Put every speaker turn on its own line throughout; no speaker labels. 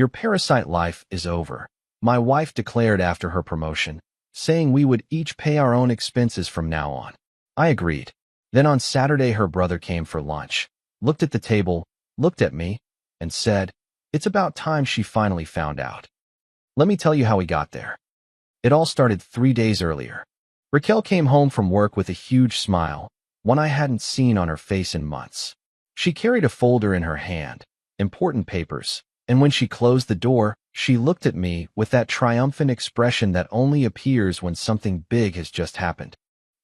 Your Parasite life is over, my wife declared after her promotion, saying we would each pay our own expenses from now on. I agreed. Then on Saturday her brother came for lunch, looked at the table, looked at me, and said, "It's about time she finally found out." Let me tell you how we got there. It all started 3 days earlier. Raquel came home from work with a huge smile, one I hadn't seen on her face in months. She carried a folder in her hand, important papers, and when she closed the door, she looked at me with that triumphant expression that only appears when something big has just happened.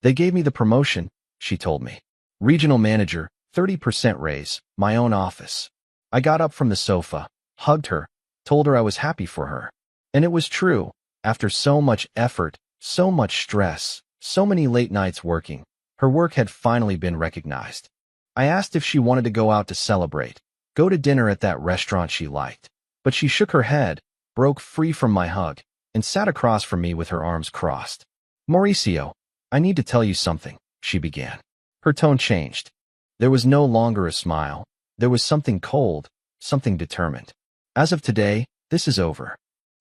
"They gave me the promotion," she told me. "Regional manager, 30% raise, my own office." I got up from the sofa, hugged her, told her I was happy for her. And it was true. After so much effort, so much stress, so many late nights working, her work had finally been recognized. I asked if she wanted to go out to celebrate, go to dinner at that restaurant she liked, but she shook her head, broke free from my hug, and sat across from me with her arms crossed. "Mauricio, I need to tell you something," she began. Her tone changed. There was no longer a smile. There was something cold, something determined. "As of today, this is over."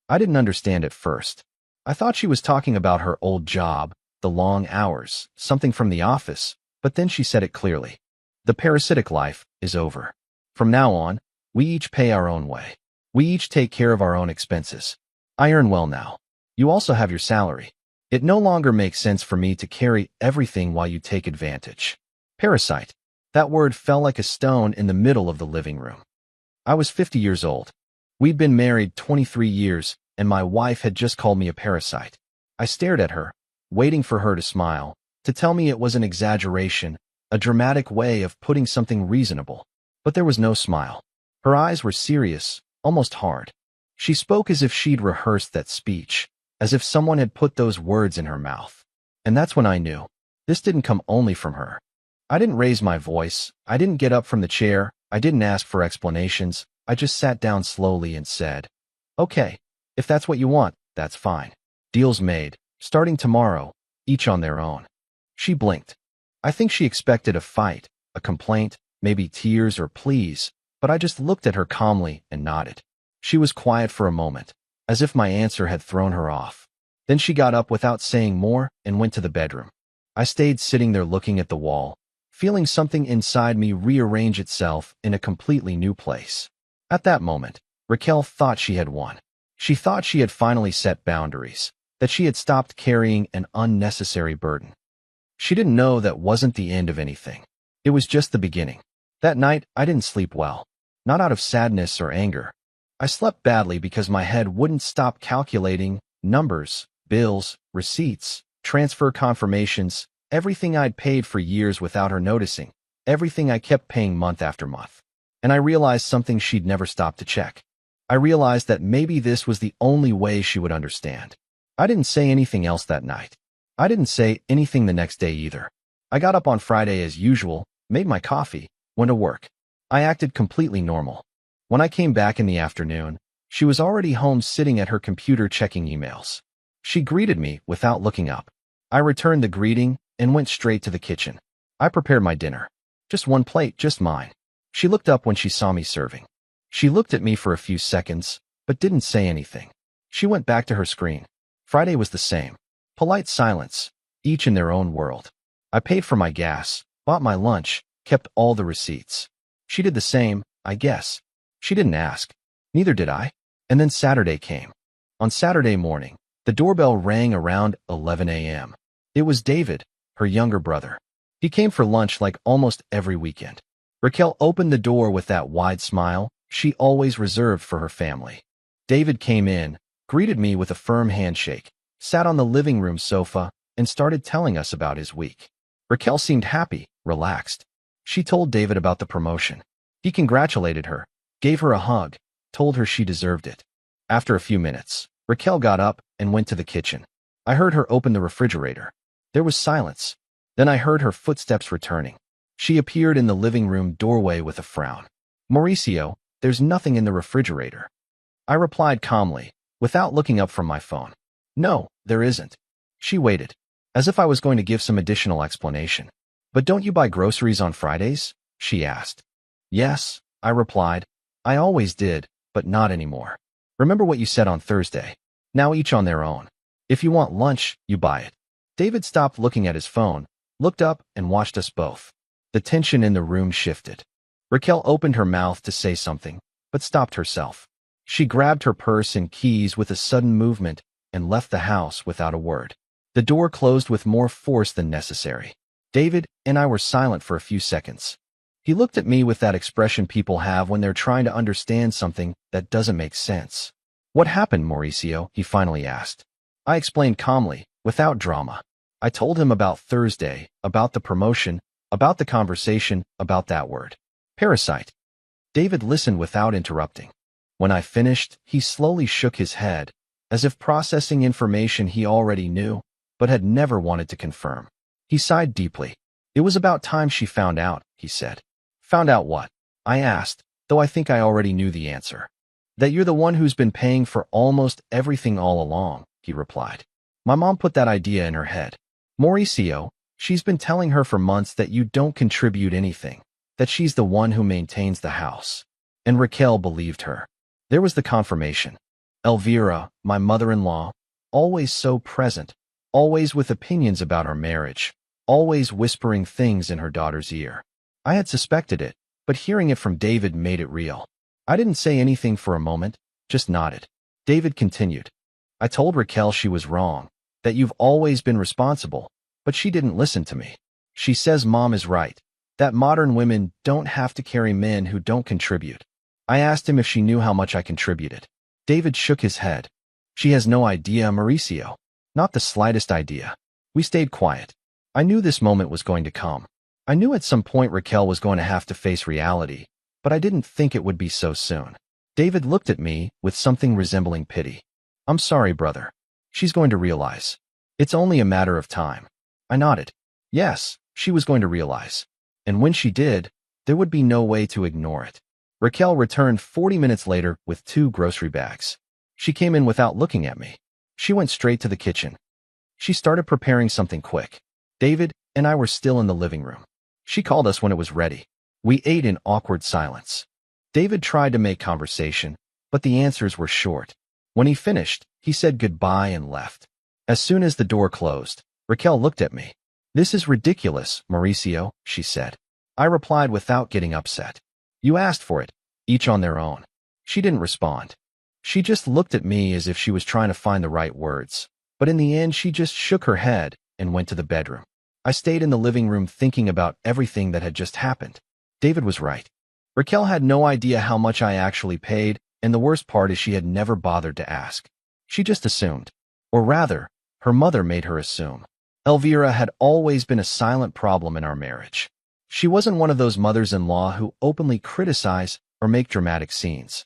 I didn't understand at first. I thought she was talking about her old job, the long hours, something from the office, but then she said it clearly. "The parasitic life is over. From now on, we each pay our own way. We each take care of our own expenses. I earn well now. You also have your salary. It no longer makes sense for me to carry everything while you take advantage." Parasite. That word fell like a stone in the middle of the living room. I was 50 years old. We'd been married 23 years, and my wife had just called me a parasite. I stared at her, waiting for her to smile, to tell me it was an exaggeration, a dramatic way of putting something reasonable. But there was no smile. Her eyes were serious, almost hard. She spoke as if she'd rehearsed that speech, as if someone had put those words in her mouth. And that's when I knew. This didn't come only from her. I didn't raise my voice. I didn't get up from the chair. I didn't ask for explanations. I just sat down slowly and said, "Okay, if that's what you want, that's fine. Deals made, starting tomorrow, each on their own." She blinked. I think she expected a fight, a complaint, maybe tears or pleas, but I just looked at her calmly and nodded. She was quiet for a moment, as if my answer had thrown her off. Then she got up without saying more and went to the bedroom. I stayed sitting there looking at the wall, feeling something inside me rearrange itself in a completely new place. At that moment, Raquel thought she had won. She thought she had finally set boundaries, that she had stopped carrying an unnecessary burden. She didn't know that wasn't the end of anything. It was just the beginning. That night, I didn't sleep well, not out of sadness or anger. I slept badly because my head wouldn't stop calculating numbers, bills, receipts, transfer confirmations, everything I'd paid for years without her noticing, everything I kept paying month after month. And I realized something she'd never stopped to check. I realized that maybe this was the only way she would understand. I didn't say anything else that night. I didn't say anything the next day either. I got up on Friday as usual, made my coffee, went to work. I acted completely normal. When I came back in the afternoon, she was already home sitting at her computer checking emails. She greeted me without looking up. I returned the greeting and went straight to the kitchen. I prepared my dinner. Just one plate, just mine. She looked up when she saw me serving. She looked at me for a few seconds, but didn't say anything. She went back to her screen. Friday was the same. Polite silence, each in their own world. I paid for my gas, bought my lunch, kept all the receipts. She did the same, I guess. She didn't ask. Neither did I. And then Saturday came. On Saturday morning, the doorbell rang around 11 a.m. It was David, her younger brother. He came for lunch like almost every weekend. Raquel opened the door with that wide smile she always reserved for her family. David came in, greeted me with a firm handshake, sat on the living room sofa, and started telling us about his week. Raquel seemed happy, relaxed. She told David about the promotion. He congratulated her, gave her a hug, told her she deserved it. After a few minutes, Raquel got up and went to the kitchen. I heard her open the refrigerator. There was silence. Then I heard her footsteps returning. She appeared in the living room doorway with a frown. "Mauricio, there's nothing in the refrigerator." I replied calmly, without looking up from my phone. "No, there isn't." She waited, as if I was going to give some additional explanation. "But don't you buy groceries on Fridays?" she asked. "Yes," I replied. "I always did, but not anymore." Remember what you said on Thursday. Now each on their own. If you want lunch, you buy it. David stopped looking at his phone, looked up, and watched us both. The tension in the room shifted. Raquel opened her mouth to say something, but stopped herself. She grabbed her purse and keys with a sudden movement and left the house without a word. The door closed with more force than necessary. David and I were silent for a few seconds. He looked at me with that expression people have when they're trying to understand something that doesn't make sense. "What happened, Mauricio?" he finally asked. I explained calmly, without drama. I told him about Thursday, about the promotion, about the conversation, about that word. Parasite. David listened without interrupting. When I finished, he slowly shook his head, as if processing information he already knew, but had never wanted to confirm. He sighed deeply. "It was about time she found out," he said. "Found out what?" I asked, though I think I already knew the answer. "That you're the one who's been paying for almost everything all along," he replied. "My mom put that idea in her head. Mauricio, she's been telling her for months that you don't contribute anything, that she's the one who maintains the house." And Raquel believed her. There was the confirmation. Elvira, my mother-in-law, always so present, always with opinions about our marriage, always whispering things in her daughter's ear. I had suspected it, but hearing it from David made it real. I didn't say anything for a moment, just nodded. David continued. "I told Raquel she was wrong, that you've always been responsible, but she didn't listen to me. She says Mom is right, that modern women don't have to carry men who don't contribute." I asked him if she knew how much I contributed. David shook his head. "She has no idea, Mauricio. Not the slightest idea." We stayed quiet. I knew this moment was going to come. I knew at some point Raquel was going to have to face reality, but I didn't think it would be so soon. David looked at me with something resembling pity. "I'm sorry, brother. She's going to realize. It's only a matter of time." I nodded. Yes, she was going to realize. And when she did, there would be no way to ignore it. Raquel returned 40 minutes later with 2 grocery bags. She came in without looking at me. She went straight to the kitchen. She started preparing something quick. David and I were still in the living room. She called us when it was ready. We ate in awkward silence. David tried to make conversation, but the answers were short. When he finished, he said goodbye and left. As soon as the door closed, Raquel looked at me. "This is ridiculous, Mauricio," she said. I replied without getting upset. "You asked for it, each on their own." She didn't respond. She just looked at me as if she was trying to find the right words. But in the end, she just shook her head and went to the bedroom. I stayed in the living room thinking about everything that had just happened. David was right. Raquel had no idea how much I actually paid, and the worst part is she had never bothered to ask. She just assumed. Or rather, her mother made her assume. Elvira had always been a silent problem in our marriage. She wasn't one of those mothers-in-law who openly criticize or make dramatic scenes.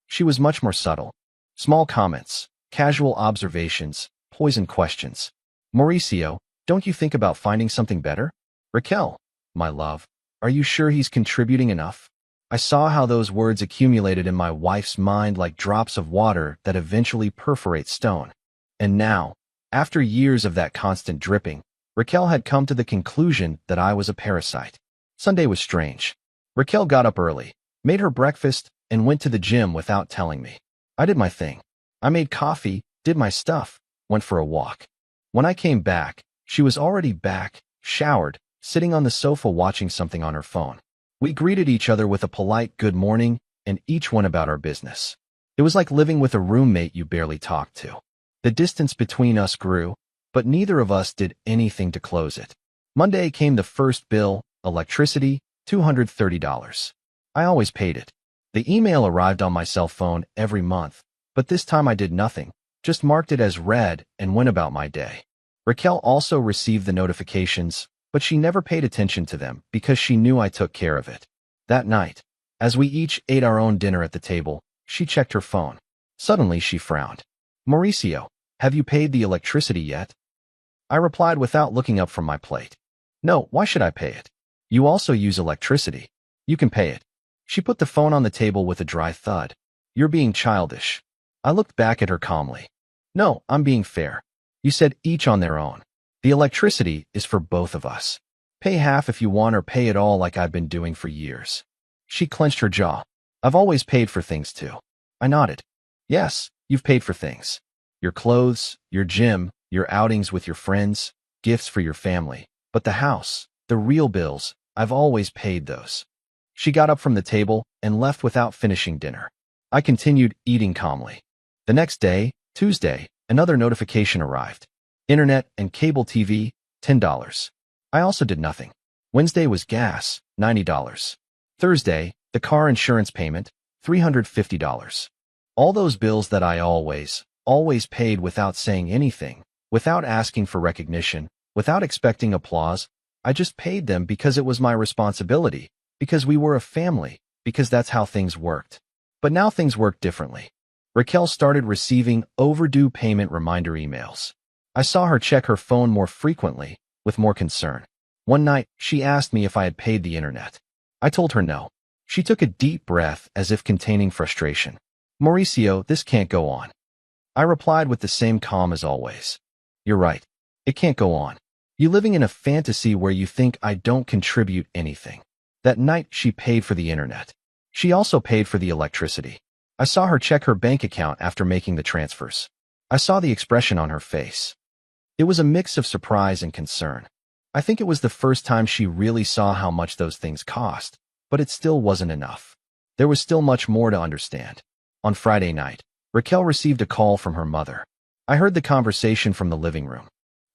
She was much more subtle. Small comments, casual observations, poisoned questions. "Mauricio, don't you think about finding something better?" "Raquel, my love, are you sure he's contributing enough?" I saw how those words accumulated in my wife's mind like drops of water that eventually perforate stone. And now, after years of that constant dripping, Raquel had come to the conclusion that I was a parasite. Sunday was strange. Raquel got up early, made her breakfast, and went to the gym without telling me. I did my thing. I made coffee, did my stuff, went for a walk. When I came back, she was already back, showered, sitting on the sofa watching something on her phone. We greeted each other with a polite good morning, and each went about our business. It was like living with a roommate you barely talked to. The distance between us grew, but neither of us did anything to close it. Monday came the first bill, electricity, $230. I always paid it. The email arrived on my cell phone every month, but this time I did nothing, just marked it as read and went about my day. Raquel also received the notifications, but she never paid attention to them because she knew I took care of it. That night, as we each ate our own dinner at the table, she checked her phone. Suddenly she frowned. "Mauricio, have you paid the electricity yet?" I replied without looking up from my plate. "No, why should I pay it? You also use electricity. You can pay it." She put the phone on the table with a dry thud. "You're being childish." I looked back at her calmly. "No, I'm being fair. You said each on their own. The electricity is for both of us. Pay half if you want or pay it all like I've been doing for years." She clenched her jaw. "I've always paid for things too." I nodded. Yes, you've paid for things. Your clothes, your gym, your outings with your friends, gifts for your family. But the house, the real bills, I've always paid those. She got up from the table and left without finishing dinner. I continued eating calmly. The next day, Tuesday, another notification arrived. Internet and cable TV, $10. I also did nothing. Wednesday was gas, $90. Thursday, the car insurance payment, $350. All those bills that I always paid without saying anything, without asking for recognition, without expecting applause. I just paid them because it was my responsibility, because we were a family, because that's how things worked. But now things work differently. Raquel started receiving overdue payment reminder emails. I saw her check her phone more frequently, with more concern. One night, she asked me if I had paid the internet. I told her no. She took a deep breath as if containing frustration. Mauricio, this can't go on. I replied with the same calm as always. You're right. It can't go on. You living in a fantasy where you think I don't contribute anything. That night, she paid for the internet. She also paid for the electricity. I saw her check her bank account after making the transfers. I saw the expression on her face. It was a mix of surprise and concern. I think it was the first time she really saw how much those things cost, but it still wasn't enough. There was still much more to understand. On Friday night, Raquel received a call from her mother. I heard the conversation from the living room.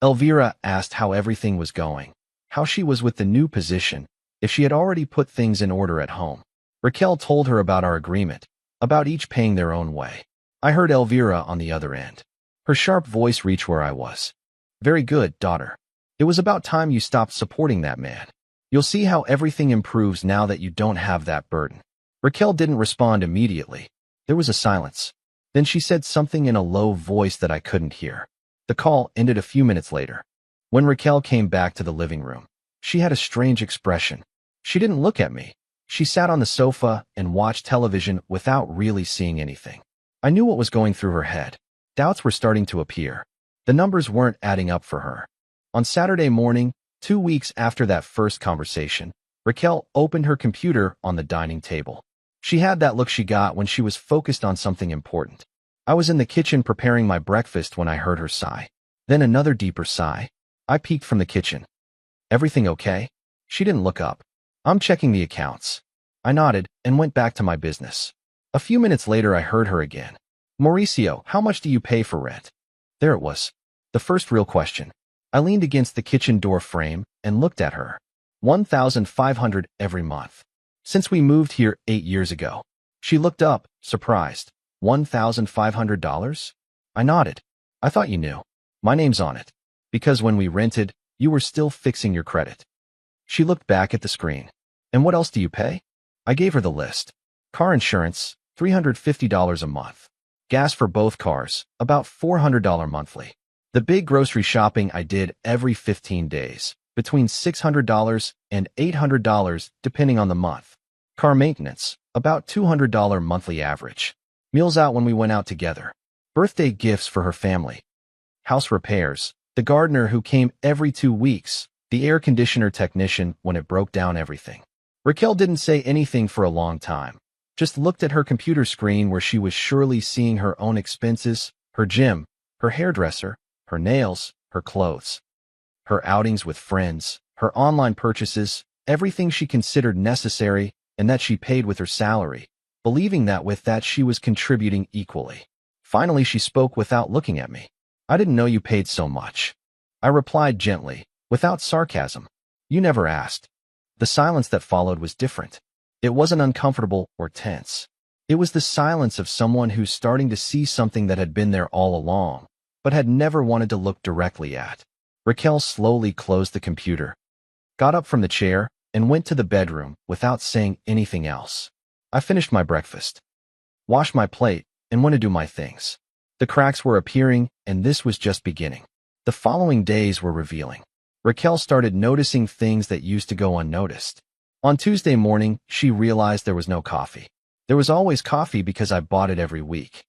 Elvira asked how everything was going, how she was with the new position, if she had already put things in order at home. Raquel told her about our agreement, about each paying their own way. I heard Elvira on the other end. Her sharp voice reached where I was. Very good, daughter. It was about time you stopped supporting that man. You'll see how everything improves now that you don't have that burden. Raquel didn't respond immediately. There was a silence. Then she said something in a low voice that I couldn't hear. The call ended a few minutes later. When Raquel came back to the living room, she had a strange expression. She didn't look at me. She sat on the sofa and watched television without really seeing anything. I knew what was going through her head. Doubts were starting to appear. The numbers weren't adding up for her. On Saturday morning, 2 weeks after that first conversation, Raquel opened her computer on the dining table. She had that look she got when she was focused on something important. I was in the kitchen preparing my breakfast when I heard her sigh. Then another deeper sigh. I peeked from the kitchen. Everything okay? She didn't look up. I'm checking the accounts. I nodded and went back to my business. A few minutes later, I heard her again. Mauricio, how much do you pay for rent? There it was. The first real question. I leaned against the kitchen door frame and looked at her. $1,500 every month. Since we moved here 8 years ago. She looked up, surprised. $1,500? I nodded. I thought you knew. My name's on it. Because when we rented, you were still fixing your credit. She looked back at the screen. And what else do you pay? I gave her the list. Car insurance, $350 a month. Gas for both cars, about $400 monthly. The big grocery shopping I did every 15 days, between $600 and $800 depending on the month. Car maintenance, about $200 monthly average. Meals out when we went out together. Birthday gifts for her family. House repairs, the gardener who came every 2 weeks, the air conditioner technician when it broke down everything. Raquel didn't say anything for a long time, just looked at her computer screen where she was surely seeing her own expenses, her gym, her hairdresser, her nails, her clothes, her outings with friends, her online purchases, everything she considered necessary and that she paid with her salary, believing that with that she was contributing equally. Finally, she spoke without looking at me. I didn't know you paid so much. I replied gently, without sarcasm. You never asked. The silence that followed was different. It wasn't uncomfortable or tense. It was the silence of someone who's starting to see something that had been there all along, but had never wanted to look directly at. Raquel slowly closed the computer, got up from the chair, and went to the bedroom without saying anything else. I finished my breakfast, washed my plate, and went to do my things. The cracks were appearing, and this was just beginning. The following days were revealing. Raquel started noticing things that used to go unnoticed. On Tuesday morning, she realized there was no coffee. There was always coffee because I bought it every week.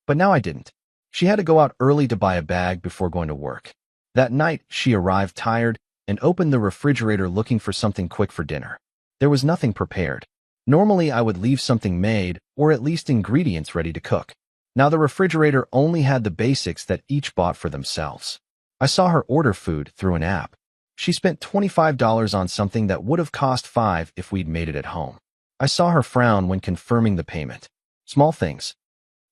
But now I didn't. She had to go out early to buy a bag before going to work. That night, she arrived tired and opened the refrigerator looking for something quick for dinner. There was nothing prepared. Normally, I would leave something made or at least ingredients ready to cook. Now the refrigerator only had the basics that each bought for themselves. I saw her order food through an app. She spent $25 on something that would have cost $5 if we'd made it at home. I saw her frown when confirming the payment. Small things.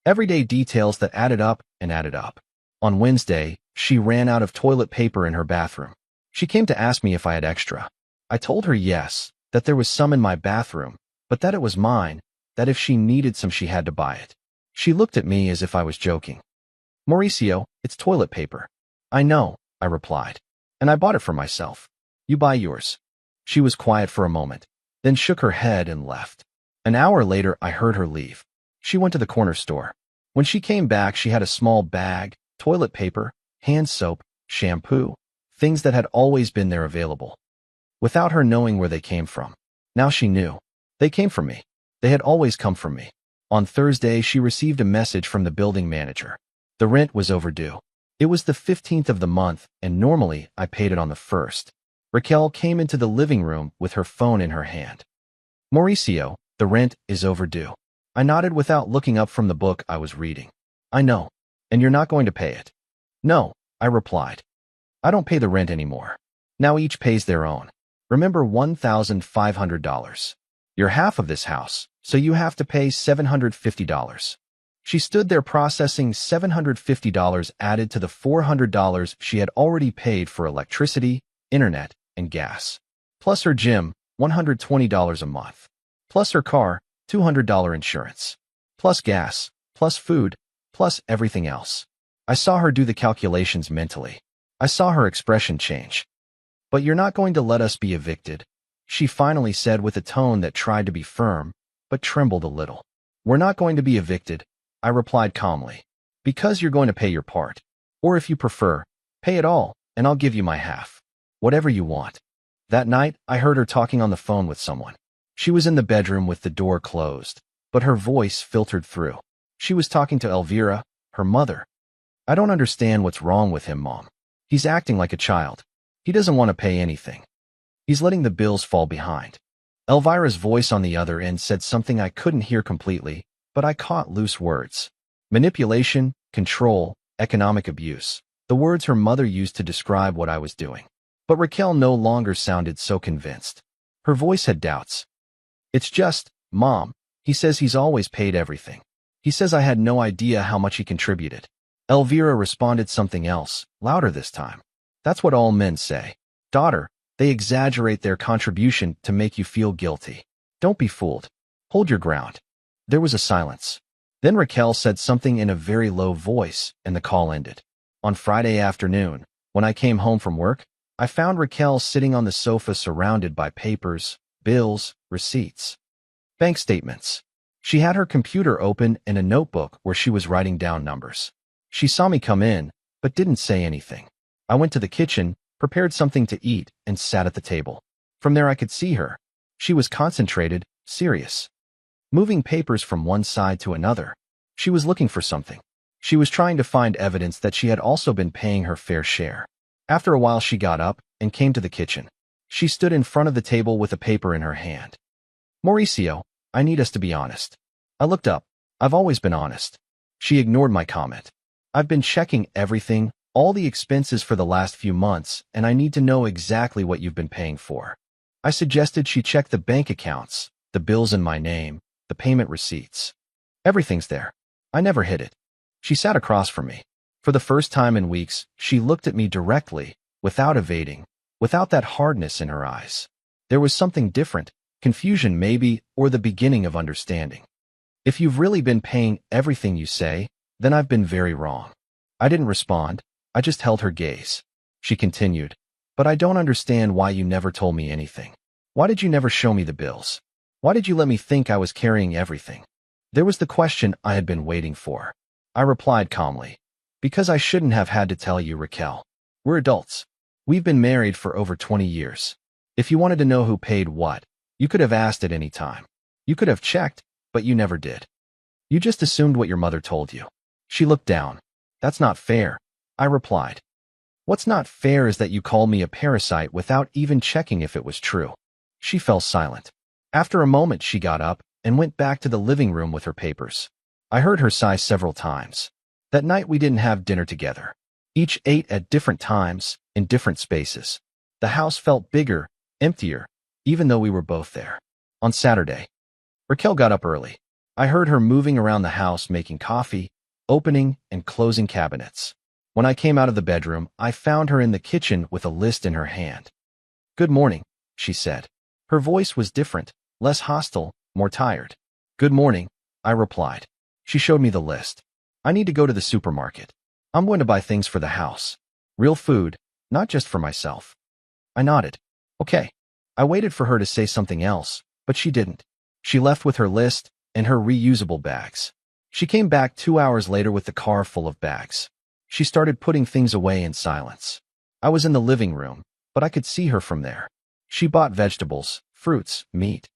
Everyday details that added up and added up. On Wednesday, she ran out of toilet paper in her bathroom. She came to ask me if I had extra. I told her yes, that there was some in my bathroom, but that it was mine, that if she needed some she had to buy it. She looked at me as if I was joking. Mauricio, it's toilet paper. I know, I replied. And I bought it for myself. You buy yours. She was quiet for a moment, then shook her head and left. An hour later, I heard her leave. She went to the corner store. When she came back, she had a small bag, toilet paper, hand soap, shampoo, things that had always been there available. Without her knowing where they came from. Now she knew. They came from me. They had always come from me. On Thursday, she received a message from the building manager. The rent was overdue. It was the 15th of the month, and normally I paid it on the 1st. Raquel came into the living room with her phone in her hand. Mauricio, the rent is overdue. I nodded without looking up from the book I was reading. I know. And you're not going to pay it. No, I replied. I don't pay the rent anymore. Now each pays their own. Remember $1,500. You're half of this house, so you have to pay $750. She stood there processing $750 added to the $400 she had already paid for electricity, internet, and gas. Plus her gym, $120 a month. Plus her car, $200 insurance. Plus gas, plus food, plus everything else. I saw her do the calculations mentally. I saw her expression change. But you're not going to let us be evicted, she finally said with a tone that tried to be firm, but trembled a little. We're not going to be evicted, I replied calmly. Because you're going to pay your part. Or if you prefer, pay it all, and I'll give you my half. Whatever you want. That night, I heard her talking on the phone with someone. She was in the bedroom with the door closed, but her voice filtered through. She was talking to Elvira, her mother. I don't understand what's wrong with him, Mom. He's acting like a child. He doesn't want to pay anything. He's letting the bills fall behind. Elvira's voice on the other end said something I couldn't hear completely, but I caught loose words. Manipulation, control, economic abuse. The words her mother used to describe what I was doing. But Raquel no longer sounded so convinced. Her voice had doubts. It's just, Mom, he says he's always paid everything. He says I had no idea how much he contributed. Elvira responded something else, louder this time. That's what all men say. Daughter, they exaggerate their contribution to make you feel guilty. Don't be fooled. Hold your ground. There was a silence. Then Raquel said something in a very low voice, and the call ended. On Friday afternoon, when I came home from work, I found Raquel sitting on the sofa surrounded by papers, bills, receipts, bank statements. She had her computer open and a notebook where she was writing down numbers. She saw me come in, but didn't say anything. I went to the kitchen, prepared something to eat, and sat at the table. From there I could see her. She was concentrated, serious. Moving papers from one side to another. She was looking for something. She was trying to find evidence that she had also been paying her fair share. After a while she got up and came to the kitchen. She stood in front of the table with a paper in her hand. Mauricio, I need us to be honest. I looked up. I've always been honest. She ignored my comment. I've been checking everything, all the expenses for the last few months, and I need to know exactly what you've been paying for. I suggested she check the bank accounts, the bills in my name, the payment receipts. Everything's there. I never hid it. She sat across from me. For the first time in weeks, she looked at me directly, without evading, without that hardness in her eyes. There was something different, confusion maybe, or the beginning of understanding. If you've really been paying everything you say, then I've been very wrong. I didn't respond. I just held her gaze. She continued, but I don't understand why you never told me anything. Why did you never show me the bills? Why did you let me think I was carrying everything? There was the question I had been waiting for. I replied calmly, because I shouldn't have had to tell you, Raquel. We're adults. We've been married for over 20 years. If you wanted to know who paid what, you could have asked at any time. You could have checked, but you never did. You just assumed what your mother told you. She looked down. That's not fair, I replied. What's not fair is that you called me a parasite without even checking if it was true. She fell silent. After a moment, she got up and went back to the living room with her papers. I heard her sigh several times. That night we didn't have dinner together. Each ate at different times, in different spaces. The house felt bigger, emptier, even though we were both there. On Saturday, Raquel got up early. I heard her moving around the house making coffee, opening and closing cabinets. When I came out of the bedroom, I found her in the kitchen with a list in her hand. "Good morning," she said. Her voice was different, less hostile, more tired. "Good morning," I replied. She showed me the list. "I need to go to the supermarket. I'm going to buy things for the house. Real food, not just for myself." I nodded. "Okay." I waited for her to say something else, but she didn't. She left with her list and her reusable bags. She came back 2 hours later with the car full of bags. She started putting things away in silence. I was in the living room, but I could see her from there. She bought vegetables, fruits, meat,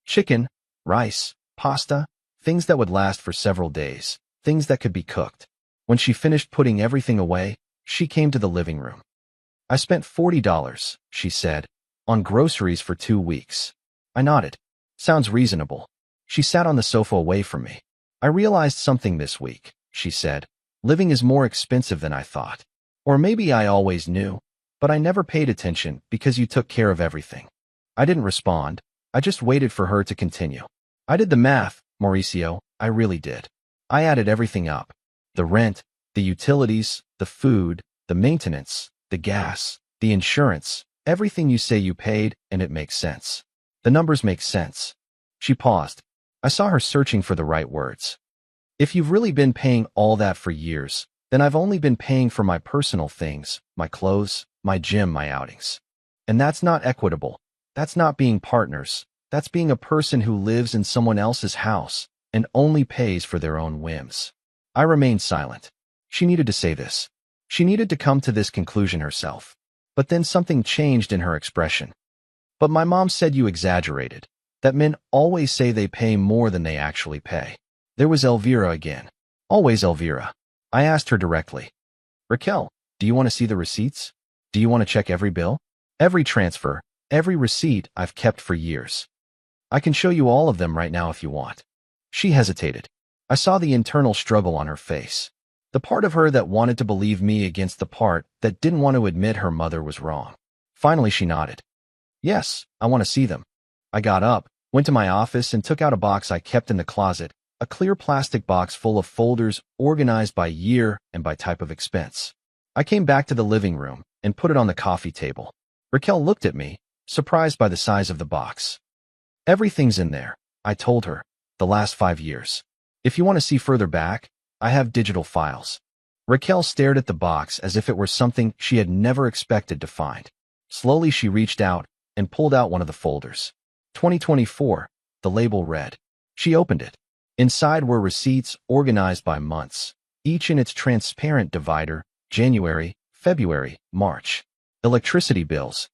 chicken, rice, pasta, things that would last for several days, things that could be cooked. When she finished putting everything away, she came to the living room. "I spent $40, she said, "on groceries for 2 weeks. I nodded. "Sounds reasonable." She sat on the sofa away from me. "I realized something this week," she said. "Living is more expensive than I thought. Or maybe I always knew, but I never paid attention because you took care of everything." I didn't respond. I just waited for her to continue. "I did the math, Mauricio, I really did. I added everything up. The rent, the utilities, the food, the maintenance, the gas, the insurance, everything you say you paid, and it makes sense. The numbers make sense." She paused. I saw her searching for the right words. "If you've really been paying all that for years, then I've only been paying for my personal things, my clothes, my gym, my outings. And that's not equitable. That's not being partners. That's being a person who lives in someone else's house and only pays for their own whims." I remained silent. She needed to say this. She needed to come to this conclusion herself. But then something changed in her expression. "But my mom said you exaggerated, that men always say they pay more than they actually pay." There was Elvira again. Always Elvira. I asked her directly, "Raquel, do you want to see the receipts? Do you want to check every bill? Every transfer, every receipt I've kept for years. I can show you all of them right now if you want." She hesitated. I saw the internal struggle on her face. The part of her that wanted to believe me against the part that didn't want to admit her mother was wrong. Finally, she nodded. "Yes, I want to see them." I got up, went to my office, and took out a box I kept in the closet, a clear plastic box full of folders organized by year and by type of expense. I came back to the living room and put it on the coffee table. Raquel looked at me, surprised by the size of the box. "Everything's in there," I told her, "the last 5 years. If you want to see further back, I have digital files." Raquel stared at the box as if it were something she had never expected to find. Slowly she reached out and pulled out one of the folders. 2024, the label read. She opened it. Inside were receipts organized by months, each in its transparent divider: January, February, March. Electricity bills,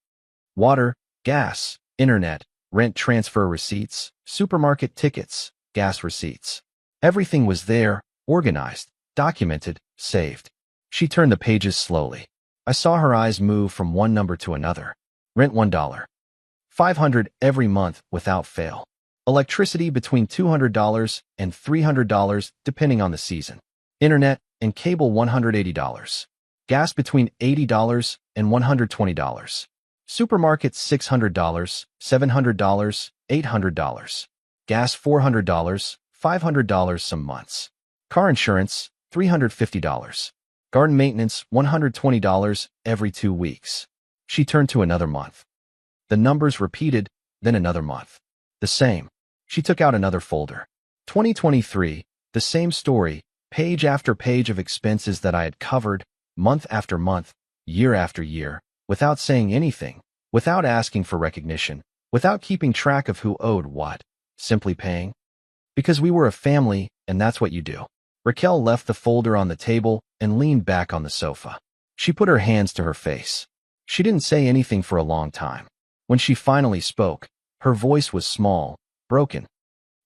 water, gas, internet, rent transfer receipts, supermarket tickets, gas receipts. Everything was there, organized, documented, saved. She turned the pages slowly. I saw her eyes move from one number to another. Rent $1. $500 every month without fail. Electricity between $200 and $300 depending on the season. Internet and cable $180. Gas between $80 and $120. Supermarket $600, $700, $800. Gas $400, $500 some months. Car insurance $350. Garden maintenance $120 every 2 weeks. She turned to another month. The numbers repeated, then another month. The same. She took out another folder. 2023, the same story, page after page of expenses that I had covered, month after month, year after year, without saying anything, without asking for recognition, without keeping track of who owed what, simply paying. Because we were a family, and that's what you do. Raquel left the folder on the table and leaned back on the sofa. She put her hands to her face. She didn't say anything for a long time. When she finally spoke, her voice was small, broken.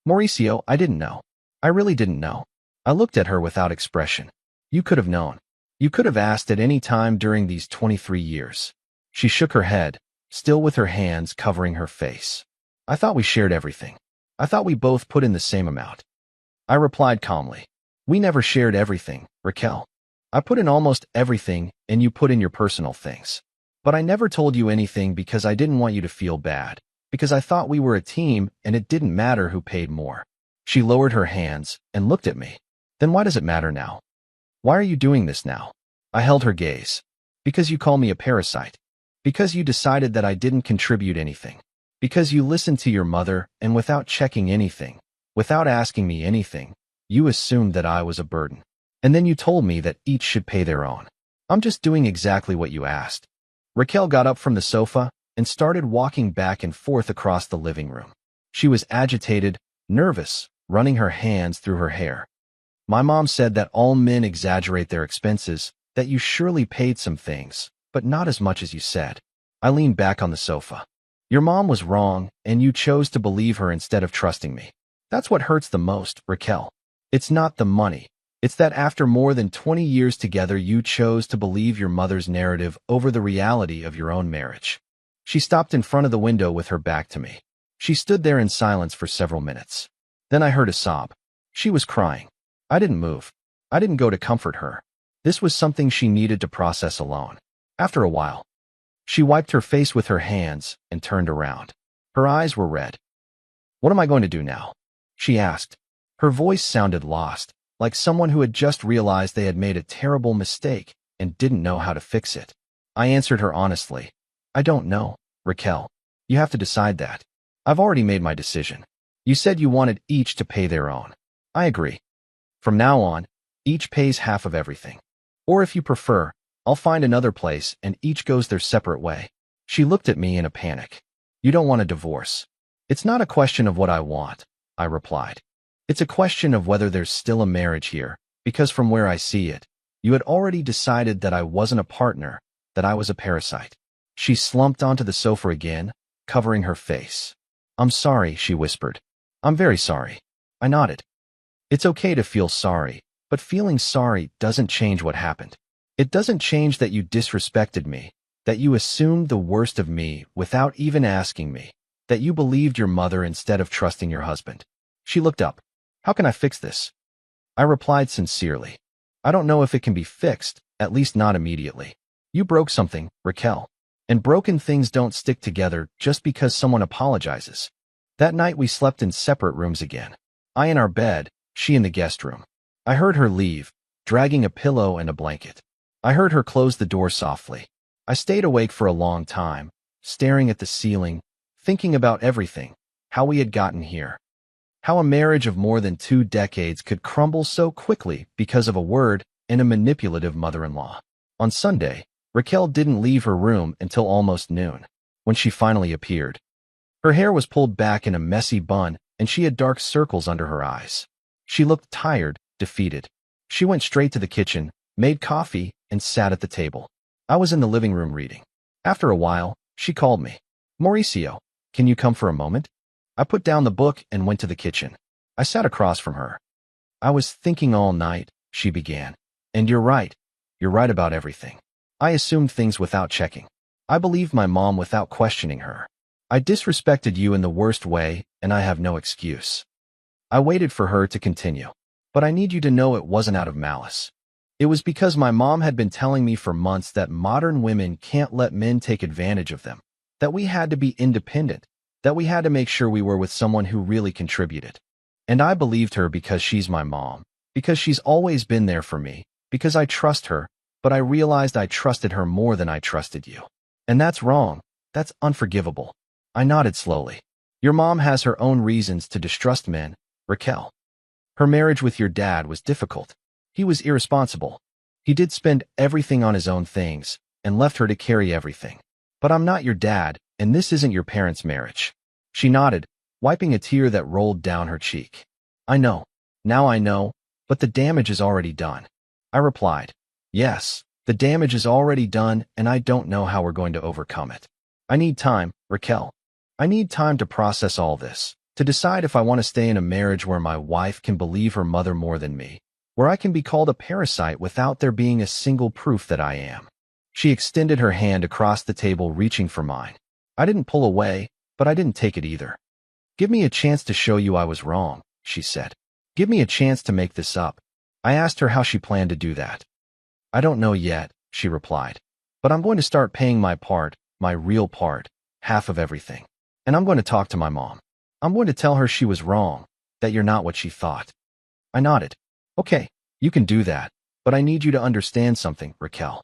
"Mauricio, I didn't know. I really didn't know." I looked at her without expression. "You could have known. You could have asked at any time during these 23 years. She shook her head, still with her hands covering her face. "I thought we shared everything. I thought we both put in the same amount." I replied calmly. We never shared everything, Raquel. I put in almost everything, and you put in your personal things. But I never told you anything because I didn't want you to feel bad, because I thought we were a team and it didn't matter who paid more. She lowered her hands and looked at me. Then why does it matter now? Why are you doing this now? I held her gaze. Because you call me a parasite. Because you decided that I didn't contribute anything. Because you listened to your mother and without checking anything, without asking me anything, you assumed that I was a burden. And then you told me that each should pay their own. I'm just doing exactly what you asked. Raquel got up from the sofa and started walking back and forth across the living room. She was agitated, nervous, running her hands through her hair. My mom said that all men exaggerate their expenses, that you surely paid some things, but not as much as you said. I leaned back on the sofa. Your mom was wrong, and you chose to believe her instead of trusting me. That's what hurts the most, Raquel. It's not the money. It's that after more than 20 years together, you chose to believe your mother's narrative over the reality of your own marriage. She stopped in front of the window with her back to me. She stood there in silence for several minutes. Then I heard a sob. She was crying. I didn't move. I didn't go to comfort her. This was something she needed to process alone. After a while, she wiped her face with her hands and turned around. Her eyes were red. What am I going to do now? She asked. Her voice sounded lost, like someone who had just realized they had made a terrible mistake and didn't know how to fix it. I answered her honestly. I don't know, Raquel. You have to decide that. I've already made my decision. You said you wanted each to pay their own. I agree. From now on, each pays half of everything. Or if you prefer, I'll find another place and each goes their separate way. She looked at me in a panic. You don't want a divorce. It's not a question of what I want, I replied. It's a question of whether there's still a marriage here, because from where I see it, you had already decided that I wasn't a partner, that I was a parasite. She slumped onto the sofa again, covering her face. I'm sorry, she whispered. I'm very sorry. I nodded. It's okay to feel sorry, but feeling sorry doesn't change what happened. It doesn't change that you disrespected me, that you assumed the worst of me without even asking me, that you believed your mother instead of trusting your husband. She looked up. How can I fix this? I replied sincerely. I don't know if it can be fixed, at least not immediately. You broke something, Raquel. And broken things don't stick together just because someone apologizes. That night we slept in separate rooms again. I in our bed, she in the guest room. I heard her leave, dragging a pillow and a blanket. I heard her close the door softly. I stayed awake for a long time, staring at the ceiling, thinking about everything, how we had gotten here. How a marriage of more than 2 decades could crumble so quickly because of a word and a manipulative mother-in-law. On Sunday, Raquel didn't leave her room until almost noon, when she finally appeared. Her hair was pulled back in a messy bun, and she had dark circles under her eyes. She looked tired, defeated. She went straight to the kitchen, made coffee, and sat at the table. I was in the living room reading. After a while, she called me. Mauricio, can you come for a moment? I put down the book and went to the kitchen. I sat across from her. I was thinking all night, she began. And you're right. You're right about everything. I assumed things without checking. I believed my mom without questioning her. I disrespected you in the worst way, and I have no excuse. I waited for her to continue. But I need you to know it wasn't out of malice. It was because my mom had been telling me for months that modern women can't let men take advantage of them, that we had to be independent, that we had to make sure we were with someone who really contributed. And I believed her because she's my mom, because she's always been there for me, because I trust her, but I realized I trusted her more than I trusted you. And that's wrong. That's unforgivable. I nodded slowly. Your mom has her own reasons to distrust men, Raquel. Her marriage with your dad was difficult. He was irresponsible. He did spend everything on his own things and left her to carry everything. But I'm not your dad, and this isn't your parents' marriage. She nodded, wiping a tear that rolled down her cheek. I know. Now I know, but the damage is already done. I replied. Yes, the damage is already done, and I don't know how we're going to overcome it. I need time, Raquel. I need time to process all this, to decide if I want to stay in a marriage where my wife can believe her mother more than me, where I can be called a parasite without there being a single proof that I am. She extended her hand across the table, reaching for mine. I didn't pull away, but I didn't take it either. Give me a chance to show you I was wrong, she said. Give me a chance to make this up. I asked her how she planned to do that. I don't know yet, she replied. But I'm going to start paying my part, my real part, half of everything. And I'm going to talk to my mom. I'm going to tell her she was wrong, that you're not what she thought. I nodded. Okay, you can do that, but I need you to understand something, Raquel.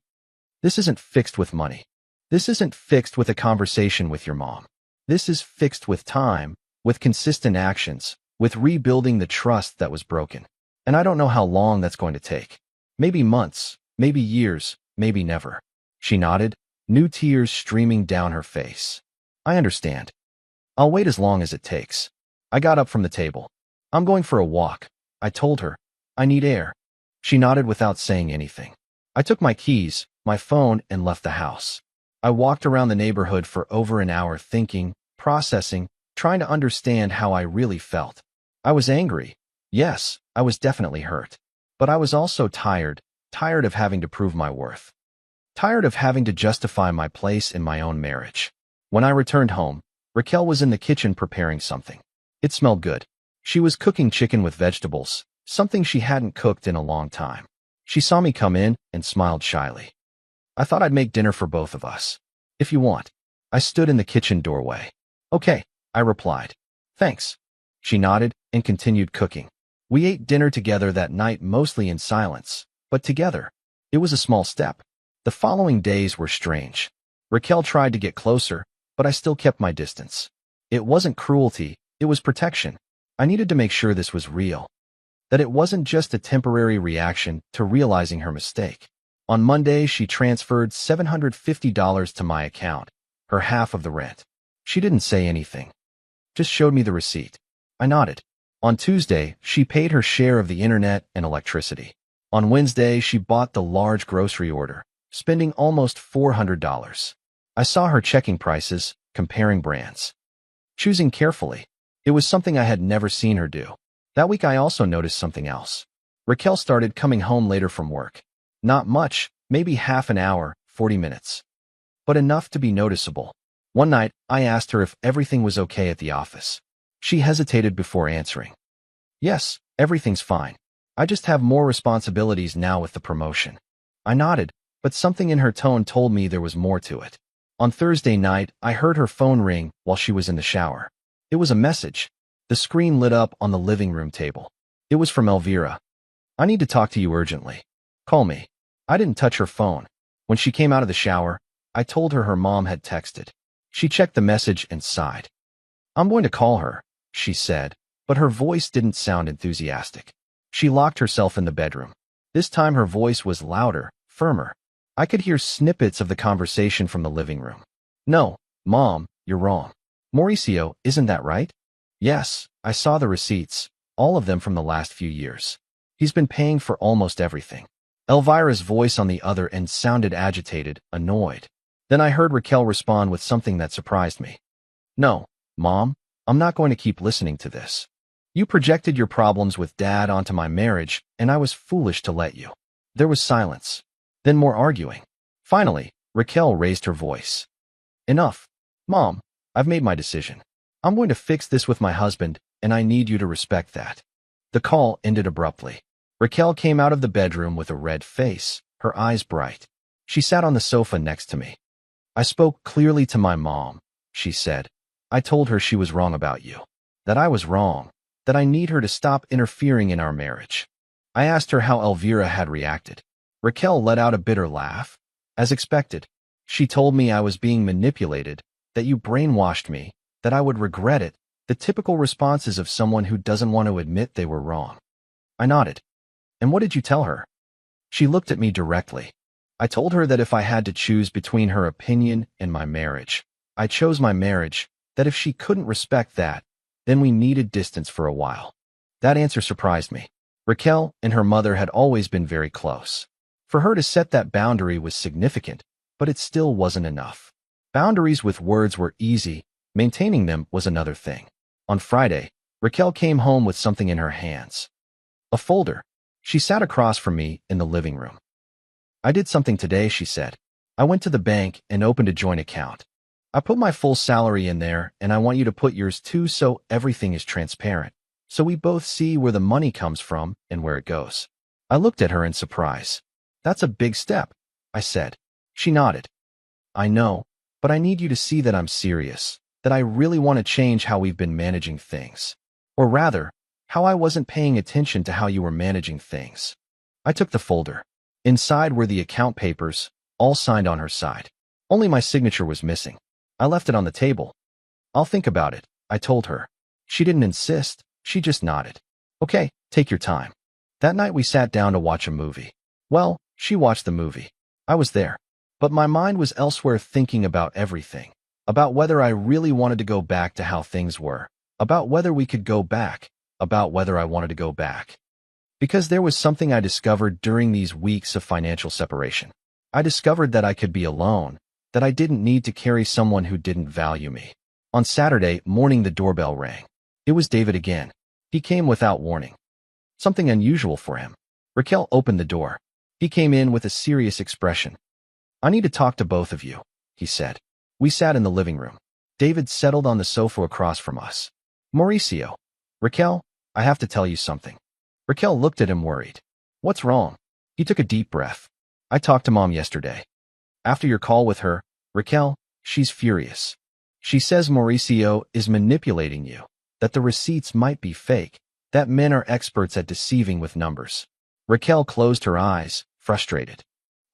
This isn't fixed with money. This isn't fixed with a conversation with your mom. This is fixed with time, with consistent actions, with rebuilding the trust that was broken. And I don't know how long that's going to take. Maybe months, maybe years, maybe never. She nodded, new tears streaming down her face. I understand. I'll wait as long as it takes. I got up from the table. I'm going for a walk. I told her. I need air. She nodded without saying anything. I took my keys, my phone, and left the house. I walked around the neighborhood for over an hour thinking, processing, trying to understand how I really felt. I was angry. Yes, I was definitely hurt. But I was also tired of having to prove my worth. Tired of having to justify my place in my own marriage. When I returned home, Raquel was in the kitchen preparing something. It smelled good. She was cooking chicken with vegetables, something she hadn't cooked in a long time. She saw me come in and smiled shyly. I thought I'd make dinner for both of us. If you want. I stood in the kitchen doorway. Okay, I replied. Thanks. She nodded and continued cooking. We ate dinner together that night, mostly in silence, but together. It was a small step. The following days were strange. Raquel tried to get closer, but I still kept my distance. It wasn't cruelty, it was protection. I needed to make sure this was real. That it wasn't just a temporary reaction to realizing her mistake. On Monday, she transferred $750 to my account, her half of the rent. She didn't say anything. Just showed me the receipt. I nodded. On Tuesday, she paid her share of the internet and electricity. On Wednesday, she bought the large grocery order, spending almost $400. I saw her checking prices, comparing brands. Choosing carefully. It was something I had never seen her do. That week I also noticed something else. Raquel started coming home later from work. Not much, maybe half an hour, 40 minutes. But enough to be noticeable. One night, I asked her if everything was okay at the office. She hesitated before answering. Yes, everything's fine. I just have more responsibilities now with the promotion. I nodded, but something in her tone told me there was more to it. On Thursday night, I heard her phone ring while she was in the shower. It was a message. The screen lit up on the living room table. It was from Elvira. I need to talk to you urgently. Call me. I didn't touch her phone. When she came out of the shower, I told her her mom had texted. She checked the message and sighed. I'm going to call her, she said, but her voice didn't sound enthusiastic. She locked herself in the bedroom. This time her voice was louder, firmer. I could hear snippets of the conversation from the living room. No, Mom, you're wrong. Mauricio, isn't that right? Yes, I saw the receipts, all of them from the last few years. He's been paying for almost everything. Elvira's voice on the other end sounded agitated, annoyed. Then I heard Raquel respond with something that surprised me. No, Mom, I'm not going to keep listening to this. You projected your problems with Dad onto my marriage, and I was foolish to let you. There was silence. Then more arguing. Finally, Raquel raised her voice. Enough. Mom, I've made my decision. I'm going to fix this with my husband, and I need you to respect that. The call ended abruptly. Raquel came out of the bedroom with a red face, her eyes bright. She sat on the sofa next to me. I spoke clearly to my mom, she said. I told her she was wrong about you. That I was wrong. That I need her to stop interfering in our marriage. I asked her how Elvira had reacted. Raquel let out a bitter laugh. As expected, she told me I was being manipulated, that you brainwashed me, that I would regret it, the typical responses of someone who doesn't want to admit they were wrong. I nodded. And what did you tell her? She looked at me directly. I told her that if I had to choose between her opinion and my marriage, I chose my marriage, that if she couldn't respect that, then we needed distance for a while. That answer surprised me. Raquel and her mother had always been very close. For her to set that boundary was significant, but it still wasn't enough. Boundaries with words were easy, maintaining them was another thing. On Friday, Raquel came home with something in her hands. A folder. She sat across from me in the living room. I did something today, she said. I went to the bank and opened a joint account. I put my full salary in there, and I want you to put yours too so everything is transparent. so we both see where the money comes from and where it goes. I looked at her in surprise. That's a big step, I said. She nodded. I know, but I need you to see that I'm serious, that I really want to change how we've been managing things. Or rather, how I wasn't paying attention to how you were managing things. I took the folder. Inside were the account papers, all signed on her side. Only my signature was missing. I left it on the table. I'll think about it, I told her. She didn't insist, she just nodded. Okay, take your time. That night we sat down to watch a movie. Well, she watched the movie. I was there. But my mind was elsewhere thinking about everything. About whether I really wanted to go back to how things were. About whether we could go back. About whether I wanted to go back. Because there was something I discovered during these weeks of financial separation. I discovered that I could be alone, that I didn't need to carry someone who didn't value me. On Saturday morning the doorbell rang. It was David again. He came without warning. Something unusual for him. Raquel opened the door. He came in with a serious expression. I need to talk to both of you, he said. We sat in the living room. David settled on the sofa across from us. Mauricio. Raquel, I have to tell you something. Raquel looked at him worried. What's wrong? He took a deep breath. I talked to Mom yesterday. After your call with her, Raquel, she's furious. She says Mauricio is manipulating you, that the receipts might be fake, that men are experts at deceiving with numbers. Raquel closed her eyes, frustrated.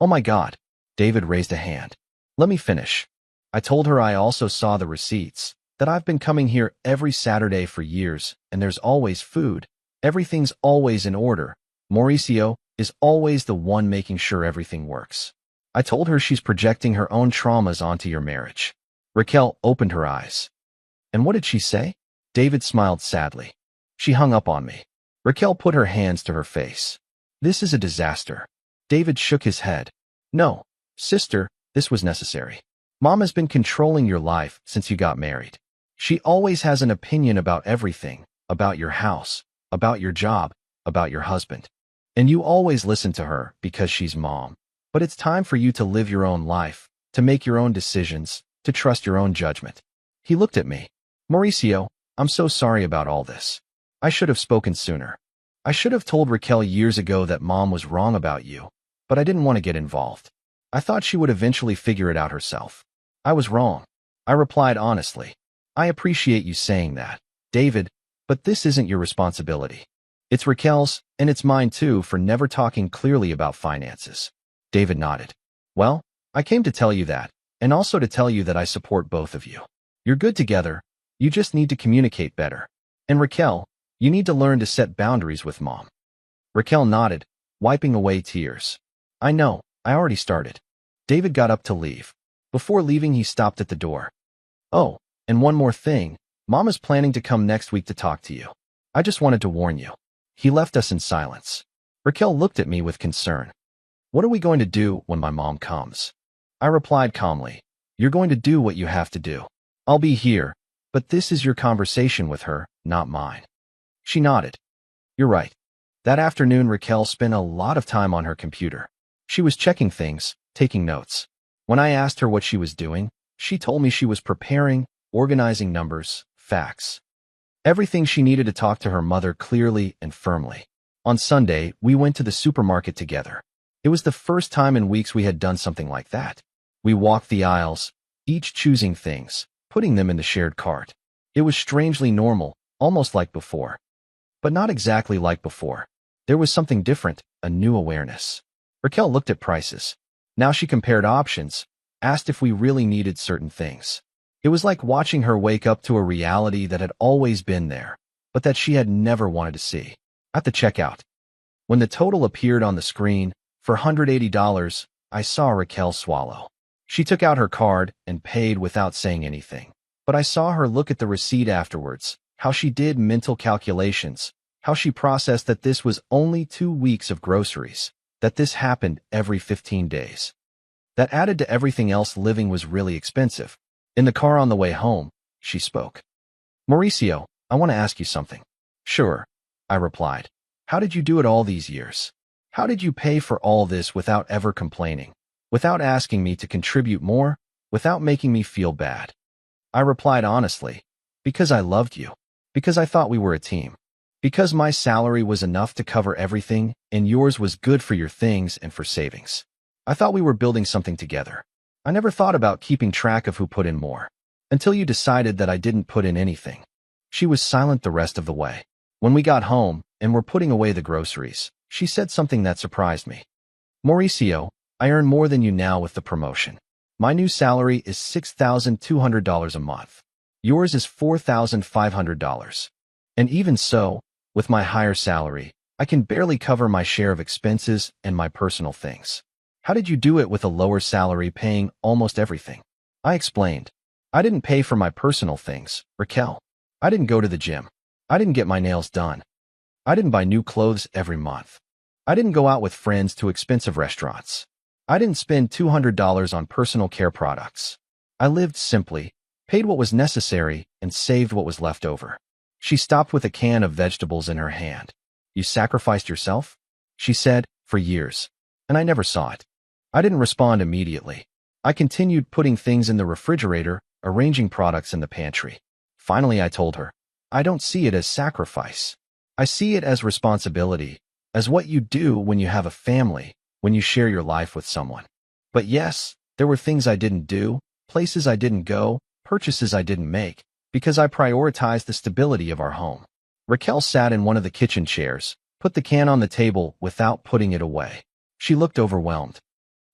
Oh my God. David raised a hand. Let me finish. I told her I also saw the receipts, that I've been coming here every Saturday for years, and there's always food. Everything's always in order. Mauricio is always the one making sure everything works. I told her she's projecting her own traumas onto your marriage. Raquel opened her eyes. And what did she say? David smiled sadly. She hung up on me. Raquel put her hands to her face. This is a disaster. David shook his head. No, sister, this was necessary. Mom has been controlling your life since you got married. She always has an opinion about everything, about your house, about your job, about your husband. And you always listen to her because she's Mom. But it's time for you to live your own life, to make your own decisions, to trust your own judgment. He looked at me. Mauricio, I'm so sorry about all this. I should have spoken sooner. I should have told Raquel years ago that Mom was wrong about you, but I didn't want to get involved. I thought she would eventually figure it out herself. I was wrong. I replied honestly. I appreciate you saying that, David, but this isn't your responsibility. It's Raquel's, and it's mine too, for never talking clearly about finances. David nodded. Well, I came to tell you that, and also to tell you that I support both of you. You're good together, you just need to communicate better. And Raquel, you need to learn to set boundaries with Mom. Raquel nodded, wiping away tears. I know, I already started. David got up to leave. Before leaving, he stopped at the door. Oh, and one more thing, Mom is planning to come next week to talk to you. I just wanted to warn you. He left us in silence. Raquel looked at me with concern. What are we going to do when my mom comes? I replied calmly. You're going to do what you have to do. I'll be here, but this is your conversation with her, not mine. She nodded. You're right. That afternoon, Raquel spent a lot of time on her computer. She was checking things, taking notes. When I asked her what she was doing, she told me she was preparing, organizing numbers, facts. Everything she needed to talk to her mother clearly and firmly. On Sunday, we went to the supermarket together. It was the first time in weeks we had done something like that. We walked the aisles, each choosing things, putting them in the shared cart. It was strangely normal, almost like before. But not exactly like before. There was something different, a new awareness. Raquel looked at prices. Now she compared options, asked if we really needed certain things. It was like watching her wake up to a reality that had always been there, but that she had never wanted to see. At the checkout, when the total appeared on the screen, for $180, I saw Raquel swallow. She took out her card and paid without saying anything. But I saw her look at the receipt afterwards, how she did mental calculations, how she processed that this was only 2 weeks of groceries, that this happened every 15 days. That added to everything else, living was really expensive. In the car on the way home, she spoke. Mauricio, I want to ask you something. Sure, I replied. How did you do it all these years? How did you pay for all this without ever complaining, without asking me to contribute more, without making me feel bad? I replied honestly, because I loved you, because I thought we were a team. Because my salary was enough to cover everything, and yours was good for your things and for savings. I thought we were building something together. I never thought about keeping track of who put in more. Until you decided that I didn't put in anything. She was silent the rest of the way. When we got home and were putting away the groceries, she said something that surprised me. Mauricio, I earn more than you now with the promotion. My new salary is $6,200 a month. Yours is $4,500. And even so, with my higher salary, I can barely cover my share of expenses and my personal things. How did you do it with a lower salary paying almost everything? I explained. I didn't pay for my personal things, Raquel. I didn't go to the gym. I didn't get my nails done. I didn't buy new clothes every month. I didn't go out with friends to expensive restaurants. I didn't spend $200 on personal care products. I lived simply, paid what was necessary, and saved what was left over. She stopped with a can of vegetables in her hand. You sacrificed yourself? She said, for years. And I never saw it. I didn't respond immediately. I continued putting things in the refrigerator, arranging products in the pantry. Finally, I told her, I don't see it as sacrifice. I see it as responsibility, as what you do when you have a family, when you share your life with someone. But yes, there were things I didn't do, places I didn't go, purchases I didn't make, because I prioritized the stability of our home. Raquel sat in one of the kitchen chairs, put the can on the table without putting it away. She looked overwhelmed.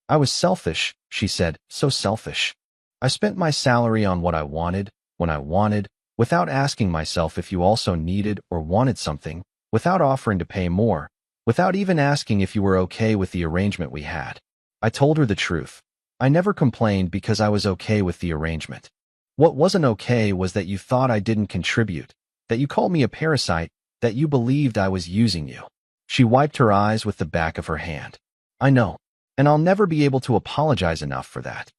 I was selfish, she said, so selfish. I spent my salary on what I wanted, when I wanted, without asking myself if you also needed or wanted something, without offering to pay more, without even asking if you were okay with the arrangement we had. I told her the truth. I never complained because I was okay with the arrangement. What wasn't okay was that you thought I didn't contribute, that you called me a parasite, that you believed I was using you. She wiped her eyes with the back of her hand. I know, and I'll never be able to apologize enough for that.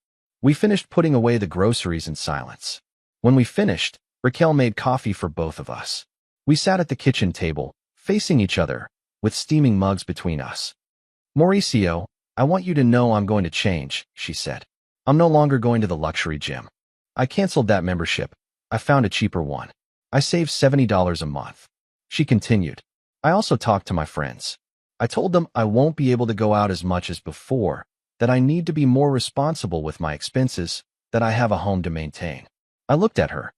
We finished putting away the groceries in silence. When we finished, Raquel made coffee for both of us. We sat at the kitchen table, facing each other, with steaming mugs between us. Mauricio, I want you to know I'm going to change, she said. I'm no longer going to the luxury gym. I canceled that membership. I found a cheaper one. I saved $70 a month. She continued. I also talked to my friends. I told them I won't be able to go out as much as before, that I need to be more responsible with my expenses, that I have a home to maintain. I looked at her.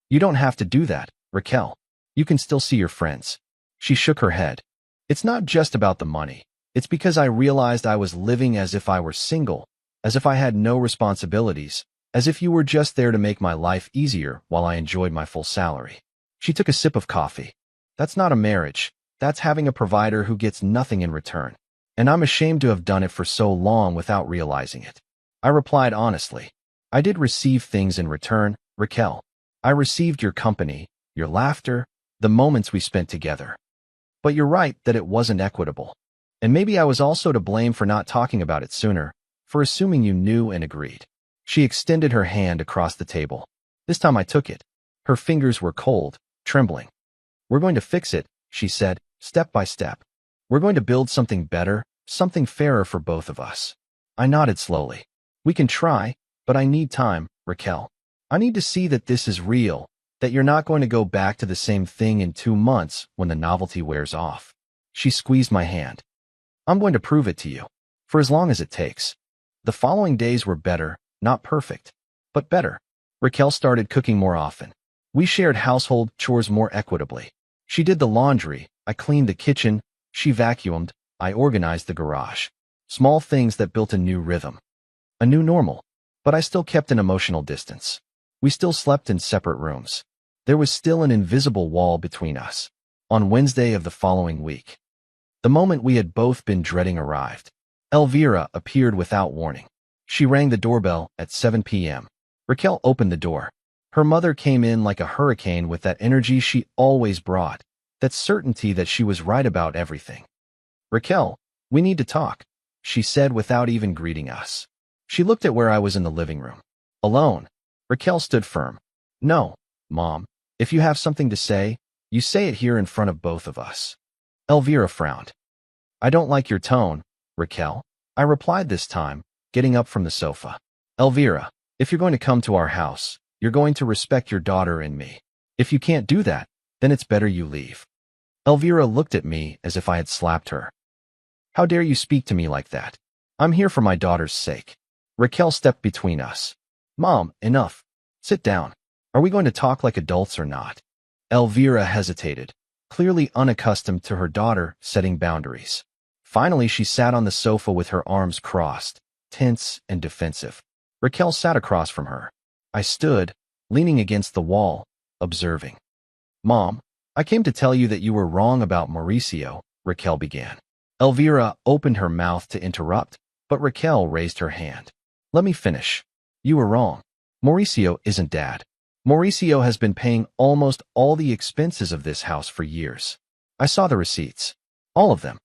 You don't have to do that, Raquel. You can still see your friends. She shook her head. It's not just about the money. It's because I realized I was living as if I were single, as if I had no responsibilities, as if you were just there to make my life easier while I enjoyed my full salary. She took a sip of coffee. That's not a marriage. That's having a provider who gets nothing in return. And I'm ashamed to have done it for so long without realizing it. I replied honestly. I did receive things in return, Raquel. I received your company, your laughter, the moments we spent together. But you're right that it wasn't equitable. And maybe I was also to blame for not talking about it sooner, for assuming you knew and agreed. She extended her hand across the table. This time I took it. Her fingers were cold, trembling. We're going to fix it, she said, step by step. We're going to build something better, something fairer for both of us. I nodded slowly. We can try, but I need time, Raquel. I need to see that this is real, that you're not going to go back to the same thing in 2 months when the novelty wears off. She squeezed my hand. I'm going to prove it to you, for as long as it takes. The following days were better, not perfect, but better. Raquel started cooking more often. We shared household chores more equitably. She did the laundry, I cleaned the kitchen, she vacuumed, I organized the garage. Small things that built a new rhythm. A new normal. But I still kept an emotional distance. We still slept in separate rooms. There was still an invisible wall between us. On Wednesday of the following week, the moment we had both been dreading arrived. Elvira appeared without warning. She rang the doorbell at 7 p.m. Raquel opened the door. Her mother came in like a hurricane with that energy she always brought, that certainty that she was right about everything. Raquel, we need to talk, she said without even greeting us. She looked at where I was in the living room. Alone. Raquel stood firm. No, Mom, if you have something to say, you say it here in front of both of us. Elvira frowned. I don't like your tone, Raquel, I replied this time, getting up from the sofa. Elvira, if you're going to come to our house, you're going to respect your daughter and me. If you can't do that, then it's better you leave. Elvira looked at me as if I had slapped her. How dare you speak to me like that? I'm here for my daughter's sake. Raquel stepped between us. Mom, enough. Sit down. Are we going to talk like adults or not? Elvira hesitated, clearly unaccustomed to her daughter setting boundaries. Finally, she sat on the sofa with her arms crossed, tense and defensive. Raquel sat across from her. I stood, leaning against the wall, observing. Mom, I came to tell you that you were wrong about Mauricio, Raquel began. Elvira opened her mouth to interrupt, but Raquel raised her hand. Let me finish. You were wrong. Mauricio isn't Dad. Mauricio has been paying almost all the expenses of this house for years. I saw the receipts. All of them.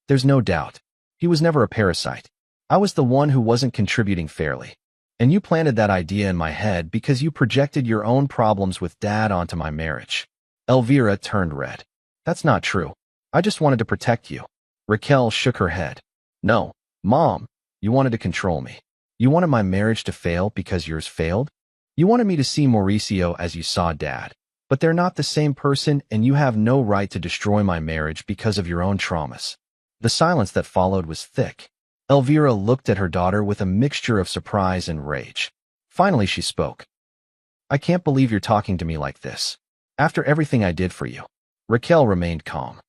There's no doubt. He was never a parasite. I was the one who wasn't contributing fairly. And you planted that idea in my head because you projected your own problems with Dad onto my marriage. Elvira turned red. That's not true. I just wanted to protect you. Raquel shook her head. No, Mom, you wanted to control me. You wanted my marriage to fail because yours failed? You wanted me to see Mauricio as you saw Dad. But they're not the same person, and you have no right to destroy my marriage because of your own traumas. The silence that followed was thick. Elvira looked at her daughter with a mixture of surprise and rage. Finally, she spoke. I can't believe you're talking to me like this. After everything I did for you. Raquel remained calm.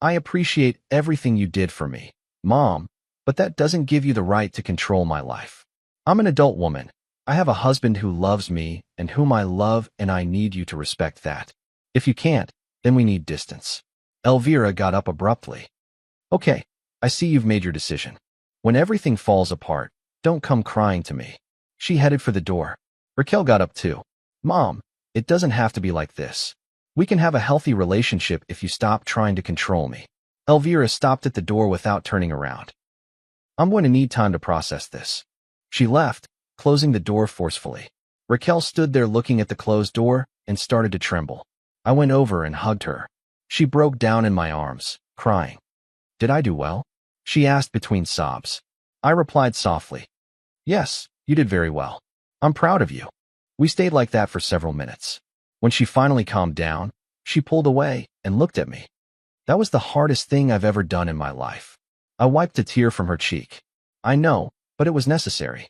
I appreciate everything you did for me, Mom, but that doesn't give you the right to control my life. I'm an adult woman. I have a husband who loves me and whom I love, and I need you to respect that. If you can't, then we need distance. Elvira got up abruptly. Okay, I see you've made your decision. When everything falls apart, don't come crying to me. She headed for the door. Raquel got up too. Mom, it doesn't have to be like this. We can have a healthy relationship if you stop trying to control me. Elvira stopped at the door without turning around. I'm going to need time to process this. She left, closing the door forcefully. Raquel stood there looking at the closed door and started to tremble. I went over and hugged her. She broke down in my arms, crying. Did I do well? She asked between sobs. I replied softly. Yes, you did very well. I'm proud of you. We stayed like that for several minutes. When she finally calmed down, she pulled away and looked at me. That was the hardest thing I've ever done in my life. I wiped a tear from her cheek. I know, but it was necessary.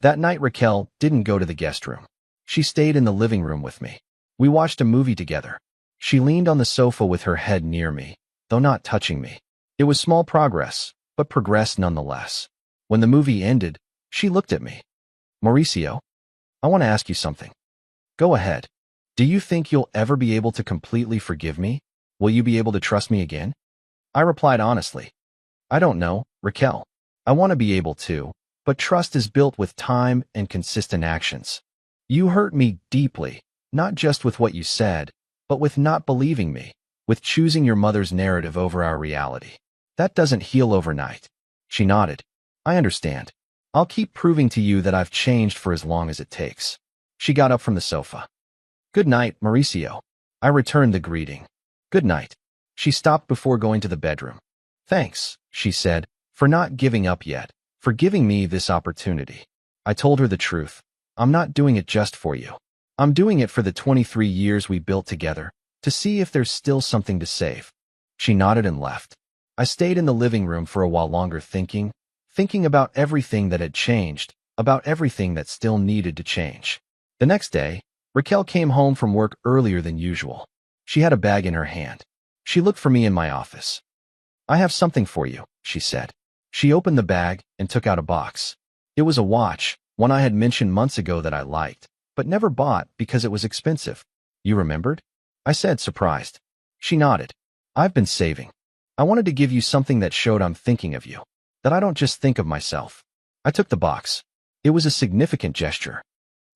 That night, Raquel didn't go to the guest room. She stayed in the living room with me. We watched a movie together. She leaned on the sofa with her head near me, though not touching me. It was small progress, but progress nonetheless. When the movie ended, she looked at me. Mauricio, I want to ask you something. Go ahead. Do you think you'll ever be able to completely forgive me? Will you be able to trust me again? I replied honestly. I don't know, Raquel. I want to be able to, but trust is built with time and consistent actions. You hurt me deeply, not just with what you said, but with not believing me, with choosing your mother's narrative over our reality. That doesn't heal overnight. She nodded. I understand. I'll keep proving to you that I've changed for as long as it takes. She got up from the sofa. Good night, Mauricio. I returned the greeting. Good night. She stopped before going to the bedroom. Thanks, she said, for not giving up yet, for giving me this opportunity. I told her the truth. I'm not doing it just for you. I'm doing it for the 23 years we built together, to see if there's still something to save. She nodded and left. I stayed in the living room for a while longer thinking about everything that had changed, about everything that still needed to change. The next day, Raquel came home from work earlier than usual. She had a bag in her hand. She looked for me in my office. I have something for you, she said. She opened the bag and took out a box. It was a watch, one I had mentioned months ago that I liked, but never bought because it was expensive. You remembered? I said, surprised. She nodded. I've been saving. I wanted to give you something that showed I'm thinking of you, that I don't just think of myself. I took the box. It was a significant gesture.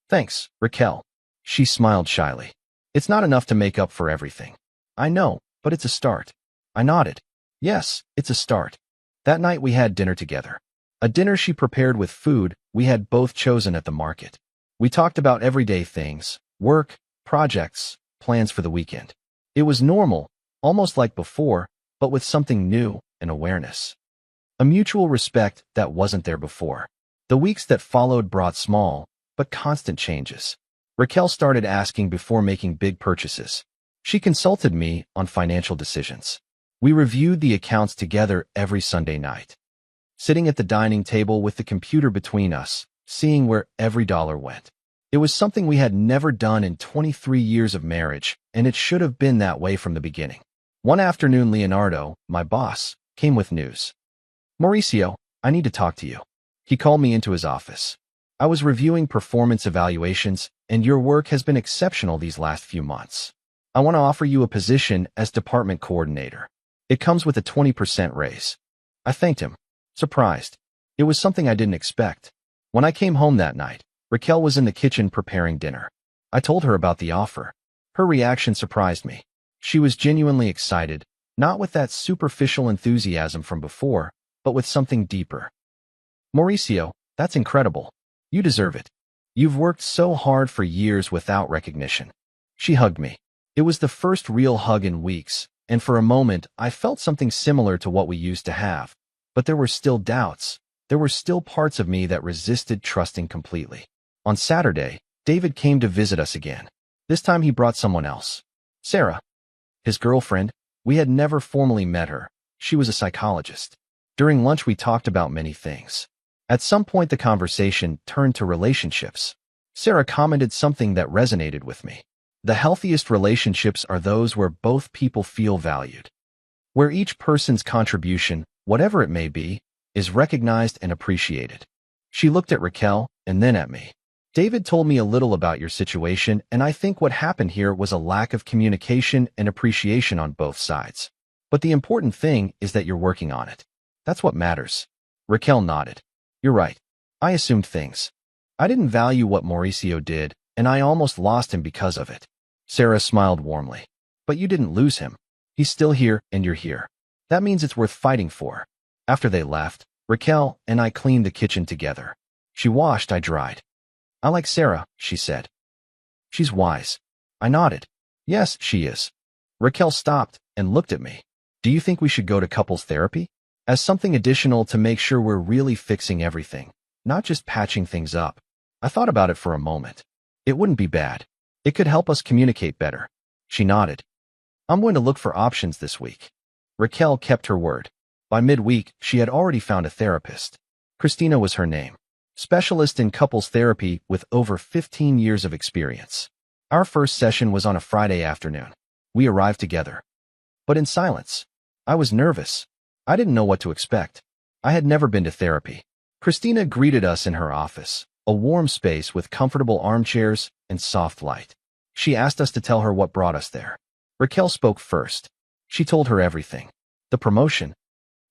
Thanks, Raquel. She smiled shyly. It's not enough to make up for everything. I know, but it's a start. I nodded. Yes, it's a start. That night we had dinner together. A dinner she prepared with food we had both chosen at the market. We talked about everyday things, work, projects, plans for the weekend. It was normal, almost like before, but with something new and awareness. A mutual respect that wasn't there before. The weeks that followed brought small, but constant changes. Raquel started asking before making big purchases. She consulted me on financial decisions. We reviewed the accounts together every Sunday night, sitting at the dining table with the computer between us, seeing where every dollar went. It was something we had never done in 23 years of marriage, and it should have been that way from the beginning. One afternoon, Leonardo, my boss, came with news. "Mauricio, I need to talk to you." He called me into his office. "I was reviewing performance evaluations, and your work has been exceptional these last few months. I want to offer you a position as department coordinator. It comes with a 20% raise." I thanked him, surprised. It was something I didn't expect. When I came home that night, Raquel was in the kitchen preparing dinner. I told her about the offer. Her reaction surprised me. She was genuinely excited, not with that superficial enthusiasm from before, but with something deeper. "Mauricio, that's incredible. You deserve it. You've worked so hard for years without recognition." She hugged me. It was the first real hug in weeks, and for a moment I felt something similar to what we used to have. But there were still doubts. There were still parts of me that resisted trusting completely. On Saturday, David came to visit us again. This time he brought someone else. Sarah, his girlfriend. We had never formally met her. She was a psychologist. During lunch we talked about many things. At some point the conversation turned to relationships. Sarah commented something that resonated with me. The healthiest relationships are those where both people feel valued, where each person's contribution, whatever it may be, is recognized and appreciated. She looked at Raquel and then at me. "David told me a little about your situation, and I think what happened here was a lack of communication and appreciation on both sides. But the important thing is that you're working on it. That's what matters." Raquel nodded. "You're right. I assumed things. I didn't value what Mauricio did, and I almost lost him because of it." Sarah smiled warmly. "But you didn't lose him. He's still here, and you're here. That means it's worth fighting for." After they left, Raquel and I cleaned the kitchen together. She washed, I dried. "I like Sarah," she said. "She's wise." I nodded. "Yes, she is." Raquel stopped and looked at me. "Do you think we should go to couples therapy? As something additional to make sure we're really fixing everything, not just patching things up?" I thought about it for a moment. It wouldn't be bad. It could help us communicate better. She nodded. "I'm going to look for options this week." Raquel kept her word. By midweek, she had already found a therapist. Christina was her name. Specialist in couples therapy with over 15 years of experience. Our first session was on a Friday afternoon. We arrived together, but in silence. I was nervous. I didn't know what to expect. I had never been to therapy. Christina greeted us in her office, a warm space with comfortable armchairs and soft light. She asked us to tell her what brought us there. Raquel spoke first. She told her everything. The promotion,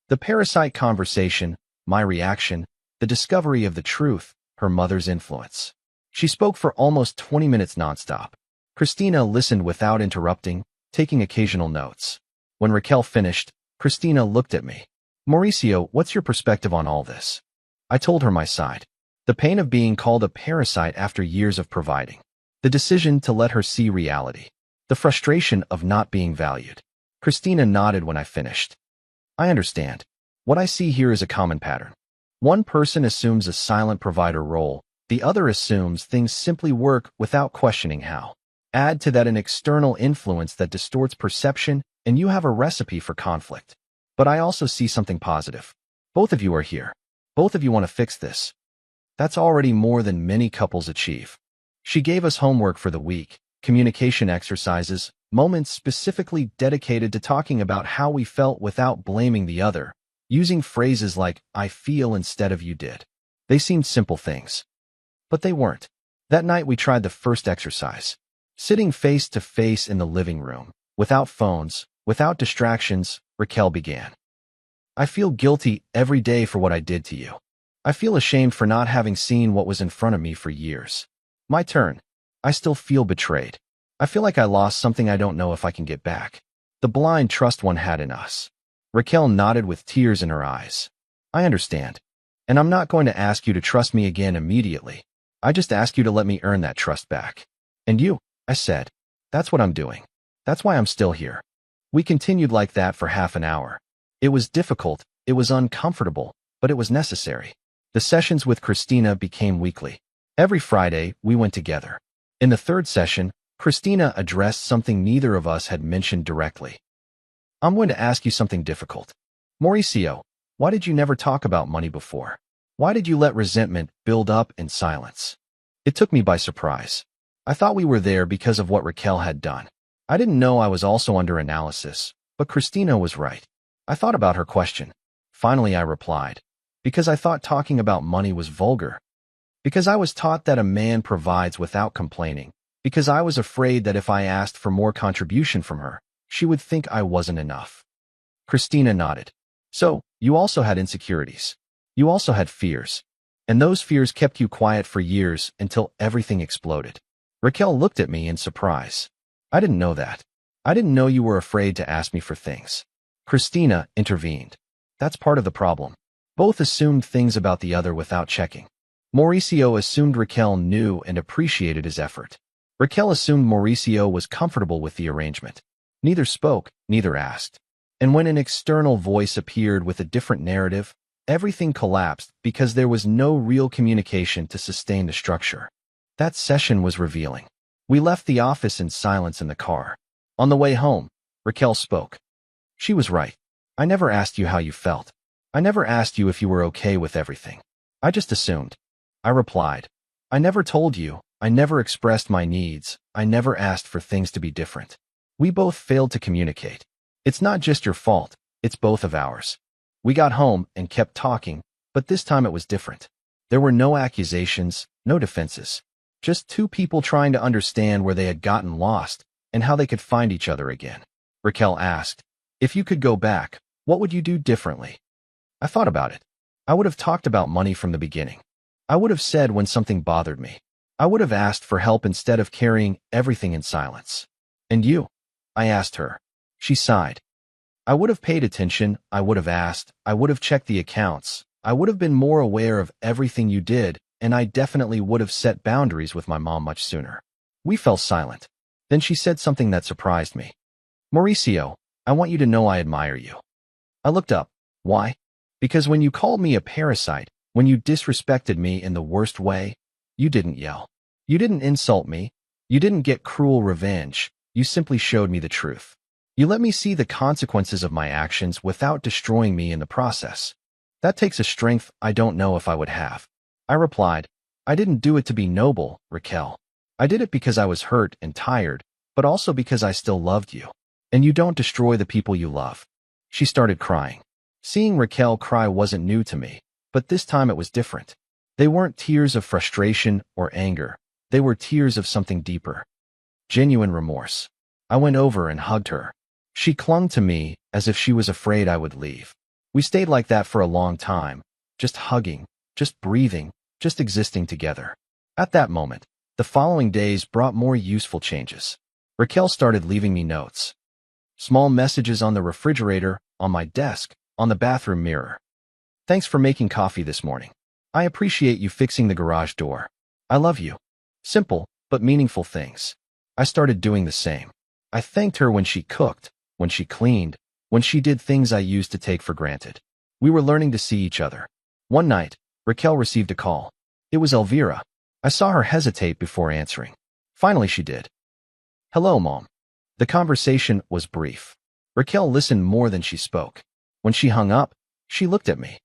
the Parasite conversation, my reaction, the discovery of the truth, her mother's influence. She spoke for almost 20 minutes nonstop. Christina listened without interrupting, taking occasional notes. When Raquel finished, Christina looked at me. "Mauricio, what's your perspective on all this?" I told her my side. The pain of being called a parasite after years of providing. The decision to let her see reality. The frustration of not being valued. Christina nodded when I finished. "I understand. What I see here is a common pattern. One person assumes a silent provider role, the other assumes things simply work without questioning how. Add to that an external influence that distorts perception, and you have a recipe for conflict. But I also see something positive. Both of you are here. Both of you want to fix this. That's already more than many couples achieve." She gave us homework for the week, communication exercises, moments specifically dedicated to talking about how we felt without blaming the other, using phrases like, "I feel" instead of "you did." They seemed simple things, but they weren't. That night we tried the first exercise. Sitting face to face in the living room, without phones, without distractions, Raquel began. "I feel guilty every day for what I did to you. I feel ashamed for not having seen what was in front of me for years. My turn. I still feel betrayed. I feel like I lost something I don't know if I can get back. The blind trust one had in us." Raquel nodded with tears in her eyes. "I understand. And I'm not going to ask you to trust me again immediately. I just ask you to let me earn that trust back." "And you," I said. "That's what I'm doing. That's why I'm still here." We continued like that for half an hour. It was difficult, it was uncomfortable, but it was necessary. The sessions with Christina became weekly. Every Friday, we went together. In the third session, Christina addressed something neither of us had mentioned directly. I'm going to ask you something difficult. Mauricio, why did you never talk about money before? Why did you let resentment build up in silence? It took me by surprise. I thought we were there because of what Raquel had done. I didn't know I was also under analysis, but Christina was right. I thought about her question. Finally, I replied, because I thought talking about money was vulgar. Because I was taught that a man provides without complaining. Because I was afraid that if I asked for more contribution from her, she would think I wasn't enough. Christina nodded. So, you also had insecurities. You also had fears. And those fears kept you quiet for years until everything exploded. Raquel looked at me in surprise. I didn't know that. I didn't know you were afraid to ask me for things. Christina intervened. That's part of the problem. Both assumed things about the other without checking. Mauricio assumed Raquel knew and appreciated his effort. Raquel assumed Mauricio was comfortable with the arrangement. Neither spoke, neither asked. And when an external voice appeared with a different narrative, everything collapsed because there was no real communication to sustain the structure. That session was revealing. We left the office in silence in the car. On the way home, Raquel spoke. She was right. I never asked you how you felt. I never asked you if you were okay with everything. I just assumed. I replied. I never told you. I never expressed my needs. I never asked for things to be different. We both failed to communicate. It's not just your fault. It's both of ours. We got home and kept talking, but this time it was different. There were no accusations, no defenses. Just two people trying to understand where they had gotten lost and how they could find each other again. Raquel asked, if you could go back, what would you do differently? I thought about it. I would have talked about money from the beginning. I would have said when something bothered me. I would have asked for help instead of carrying everything in silence. And you? I asked her. She sighed. I would have paid attention. I would have asked. I would have checked the accounts. I would have been more aware of everything you did, and I definitely would have set boundaries with my mom much sooner. We fell silent. Then she said something that surprised me. Mauricio, I want you to know I admire you. I looked up. Why? Because when you called me a parasite, when you disrespected me in the worst way, you didn't yell. You didn't insult me. You didn't get cruel revenge. You simply showed me the truth. You let me see the consequences of my actions without destroying me in the process. That takes a strength I don't know if I would have. I replied, I didn't do it to be noble, Raquel. I did it because I was hurt and tired, but also because I still loved you. And you don't destroy the people you love. She started crying. Seeing Raquel cry wasn't new to me, but this time it was different. They weren't tears of frustration or anger. They were tears of something deeper. Genuine remorse. I went over and hugged her. She clung to me as if she was afraid I would leave. We stayed like that for a long time, just hugging, just breathing, just existing together. At that moment, the following days brought more useful changes. Raquel started leaving me notes. Small messages on the refrigerator, on my desk, on the bathroom mirror. Thanks for making coffee this morning. I appreciate you fixing the garage door. I love you. Simple, but meaningful things. I started doing the same. I thanked her when she cooked, when she cleaned, when she did things I used to take for granted. We were learning to see each other. One night, Raquel received a call. It was Elvira. I saw her hesitate before answering. Finally, she did. Hello, Mom. The conversation was brief. Raquel listened more than she spoke. When she hung up, she looked at me.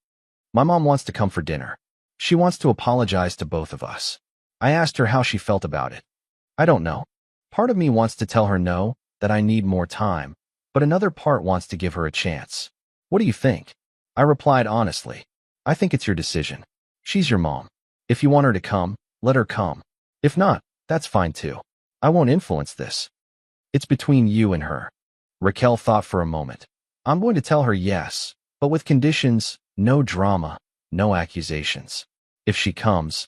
My mom wants to come for dinner. She wants to apologize to both of us. I asked her how she felt about it. I don't know. Part of me wants to tell her no, that I need more time, but another part wants to give her a chance. What do you think? I replied honestly. I think it's your decision. She's your mom. If you want her to come, let her come. If not, that's fine too. I won't influence this. It's between you and her. Raquel thought for a moment. I'm going to tell her yes, but with conditions, no drama, no accusations. If she comes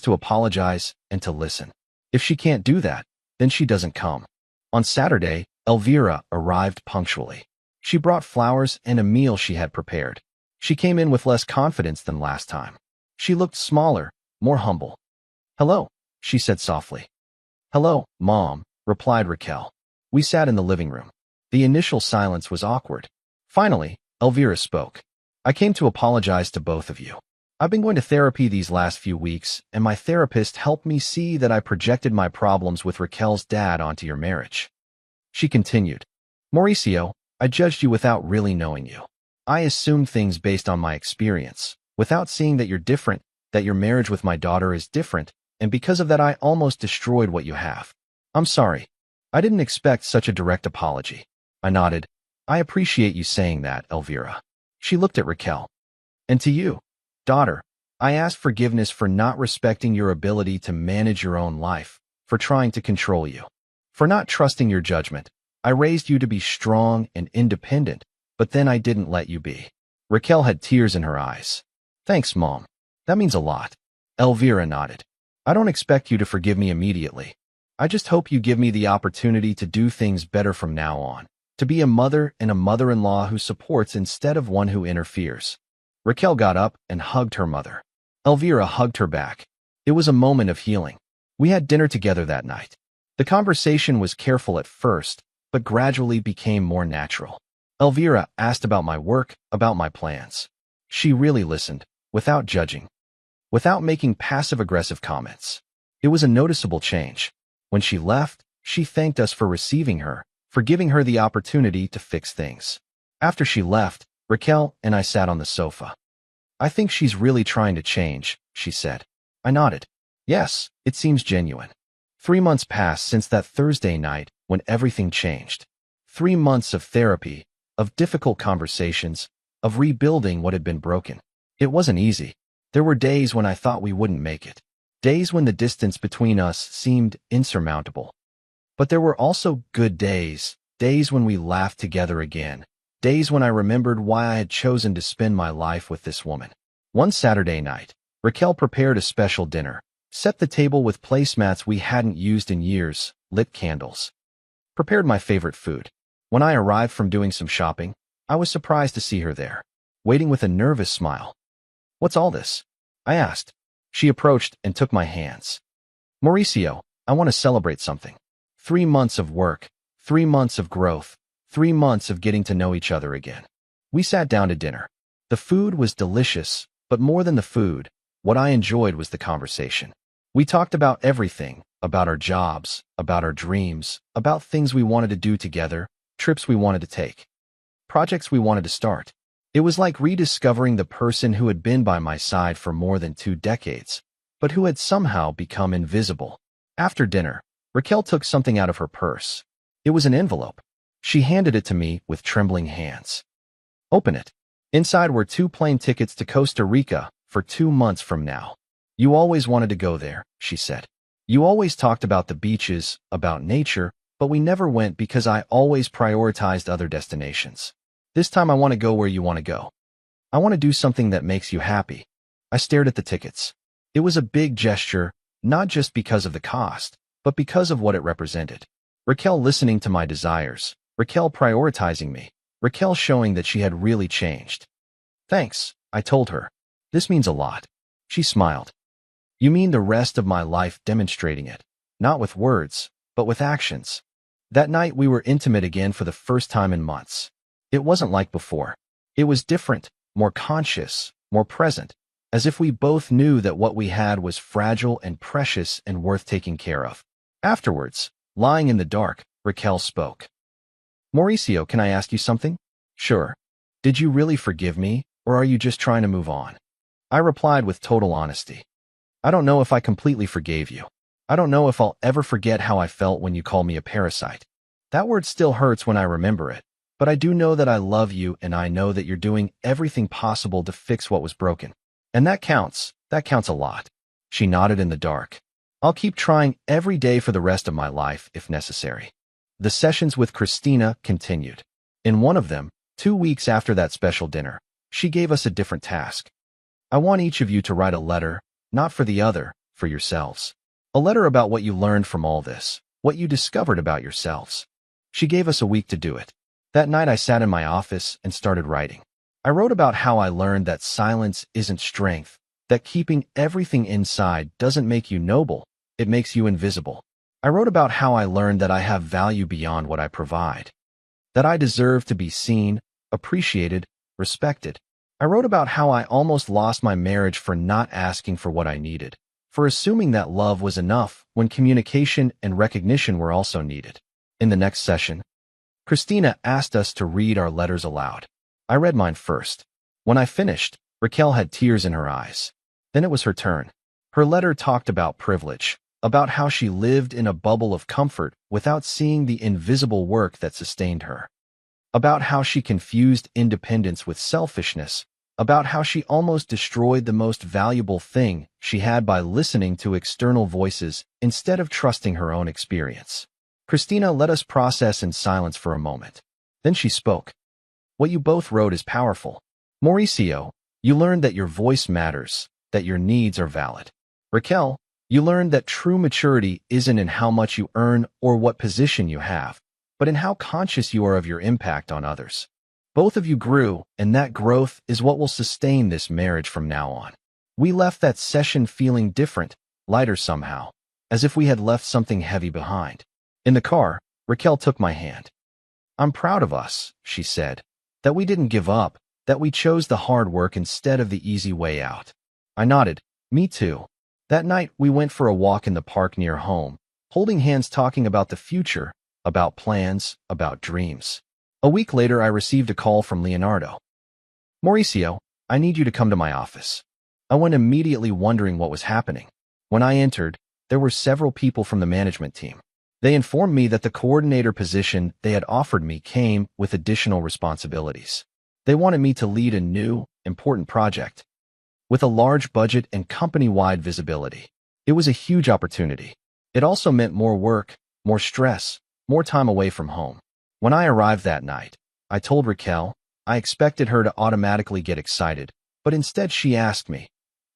to apologize and to listen. If she can't do that, then she doesn't come. On Saturday, Elvira arrived punctually. She brought flowers and a meal she had prepared. She came in with less confidence than last time. She looked smaller, more humble. Hello, she said softly. Hello, Mom, replied Raquel. We sat in the living room. The initial silence was awkward. Finally, Elvira spoke. I came to apologize to both of you. I've been going to therapy these last few weeks, and my therapist helped me see that I projected my problems with Raquel's dad onto your marriage. She continued, Mauricio, I judged you without really knowing you. I assumed things based on my experience, without seeing that you're different, that your marriage with my daughter is different, and because of that I almost destroyed what you have. I'm sorry. I didn't expect such a direct apology. I nodded. I appreciate you saying that, Elvira. She looked at Raquel. And to you, daughter, I ask forgiveness for not respecting your ability to manage your own life, for trying to control you, for not trusting your judgment. I raised you to be strong and independent, but then I didn't let you be. Raquel had tears in her eyes. Thanks, Mom. That means a lot. Elvira nodded. I don't expect you to forgive me immediately. I just hope you give me the opportunity to do things better from now on, to be a mother and a mother-in-law who supports instead of one who interferes. Raquel got up and hugged her mother. Elvira hugged her back. It was a moment of healing. We had dinner together that night. The conversation was careful at first, but gradually became more natural. Elvira asked about my work, about my plans. She really listened, without judging, without making passive-aggressive comments. It was a noticeable change. When she left, she thanked us for receiving her, for giving her the opportunity to fix things. After she left, Raquel and I sat on the sofa. I think she's really trying to change, she said. I nodded. Yes, it seems genuine. 3 months passed since that Thursday night when everything changed. 3 months of therapy, of difficult conversations, of rebuilding what had been broken. It wasn't easy. There were days when I thought we wouldn't make it. Days when the distance between us seemed insurmountable. But there were also good days, days when we laughed together again, days when I remembered why I had chosen to spend my life with this woman. One Saturday night, Raquel prepared a special dinner, set the table with placemats we hadn't used in years, lit candles, prepared my favorite food. When I arrived from doing some shopping, I was surprised to see her there, waiting with a nervous smile. What's all this? I asked. She approached and took my hands. Mauricio, I want to celebrate something. 3 months of work, 3 months of growth, 3 months of getting to know each other again. We sat down to dinner. The food was delicious, but more than the food, what I enjoyed was the conversation. We talked about everything, about our jobs, about our dreams, about things we wanted to do together, trips we wanted to take, projects we wanted to start. It was like rediscovering the person who had been by my side for more than 2 decades, but who had somehow become invisible. After dinner, Raquel took something out of her purse. It was an envelope. She handed it to me with trembling hands. Open it. Inside were 2 plane tickets to Costa Rica for 2 months from now. You always wanted to go there, she said. You always talked about the beaches, about nature, but we never went because I always prioritized other destinations. This time I want to go where you want to go. I want to do something that makes you happy. I stared at the tickets. It was a big gesture, not just because of the cost, but because of what it represented. Raquel listening to my desires, Raquel prioritizing me, Raquel showing that she had really changed. Thanks, I told her. This means a lot. She smiled. You mean the rest of my life demonstrating it, not with words, but with actions. That night we were intimate again for the first time in months. It wasn't like before. It was different, more conscious, more present, as if we both knew that what we had was fragile and precious and worth taking care of. Afterwards, lying in the dark, Raquel spoke. Mauricio, can I ask you something? Sure. Did you really forgive me, or are you just trying to move on? I replied with total honesty. I don't know if I completely forgave you. I don't know if I'll ever forget how I felt when you called me a parasite. That word still hurts when I remember it. But I do know that I love you and I know that you're doing everything possible to fix what was broken. And that counts a lot. She nodded in the dark. I'll keep trying every day for the rest of my life if necessary. The sessions with Christina continued. In one of them, 2 weeks after that special dinner, she gave us a different task. I want each of you to write a letter, not for the other, for yourselves. A letter about what you learned from all this, what you discovered about yourselves. She gave us a week to do it. That night I sat in my office and started writing. I wrote about how I learned that silence isn't strength, that keeping everything inside doesn't make you noble, it makes you invisible. I wrote about how I learned that I have value beyond what I provide, that I deserve to be seen, appreciated, respected. I wrote about how I almost lost my marriage for not asking for what I needed, for assuming that love was enough when communication and recognition were also needed. In the next session, Christina asked us to read our letters aloud. I read mine first. When I finished, Raquel had tears in her eyes. Then it was her turn. Her letter talked about privilege, about how she lived in a bubble of comfort without seeing the invisible work that sustained her, about how she confused independence with selfishness, about how she almost destroyed the most valuable thing she had by listening to external voices instead of trusting her own experience. Christina let us process in silence for a moment. Then she spoke. What you both wrote is powerful. Mauricio, you learned that your voice matters, that your needs are valid. Raquel, you learned that true maturity isn't in how much you earn or what position you have, but in how conscious you are of your impact on others. Both of you grew, and that growth is what will sustain this marriage from now on. We left that session feeling different, lighter somehow, as if we had left something heavy behind. In the car, Raquel took my hand. I'm proud of us, she said, that we didn't give up, that we chose the hard work instead of the easy way out. I nodded. Me too. That night, we went for a walk in the park near home, holding hands talking about the future, about plans, about dreams. A week later, I received a call from Leonardo. Mauricio, I need you to come to my office. I went immediately wondering what was happening. When I entered, there were several people from the management team. They informed me that the coordinator position they had offered me came with additional responsibilities. They wanted me to lead a new, important project with a large budget and company-wide visibility. It was a huge opportunity. It also meant more work, more stress, more time away from home. When I arrived that night, I told Raquel I expected her to automatically get excited, but instead she asked me,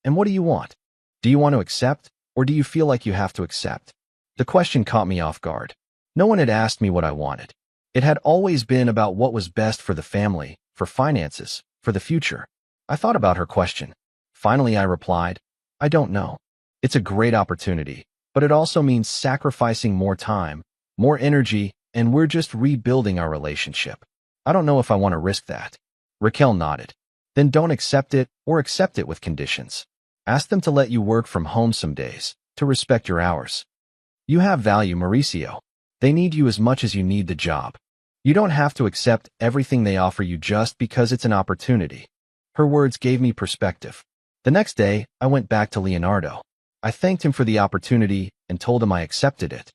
"And what do you want? Do you want to accept, or do you feel like you have to accept?" The question caught me off guard. No one had asked me what I wanted. It had always been about what was best for the family, for finances, for the future. I thought about her question. Finally, I replied, I don't know. It's a great opportunity, but it also means sacrificing more time, more energy, and we're just rebuilding our relationship. I don't know if I want to risk that. Raquel nodded. Then don't accept it or accept it with conditions. Ask them to let you work from home some days, to respect your hours. You have value, Mauricio. They need you as much as you need the job. You don't have to accept everything they offer you just because it's an opportunity. Her words gave me perspective. The next day, I went back to Leonardo. I thanked him for the opportunity and told him I accepted it.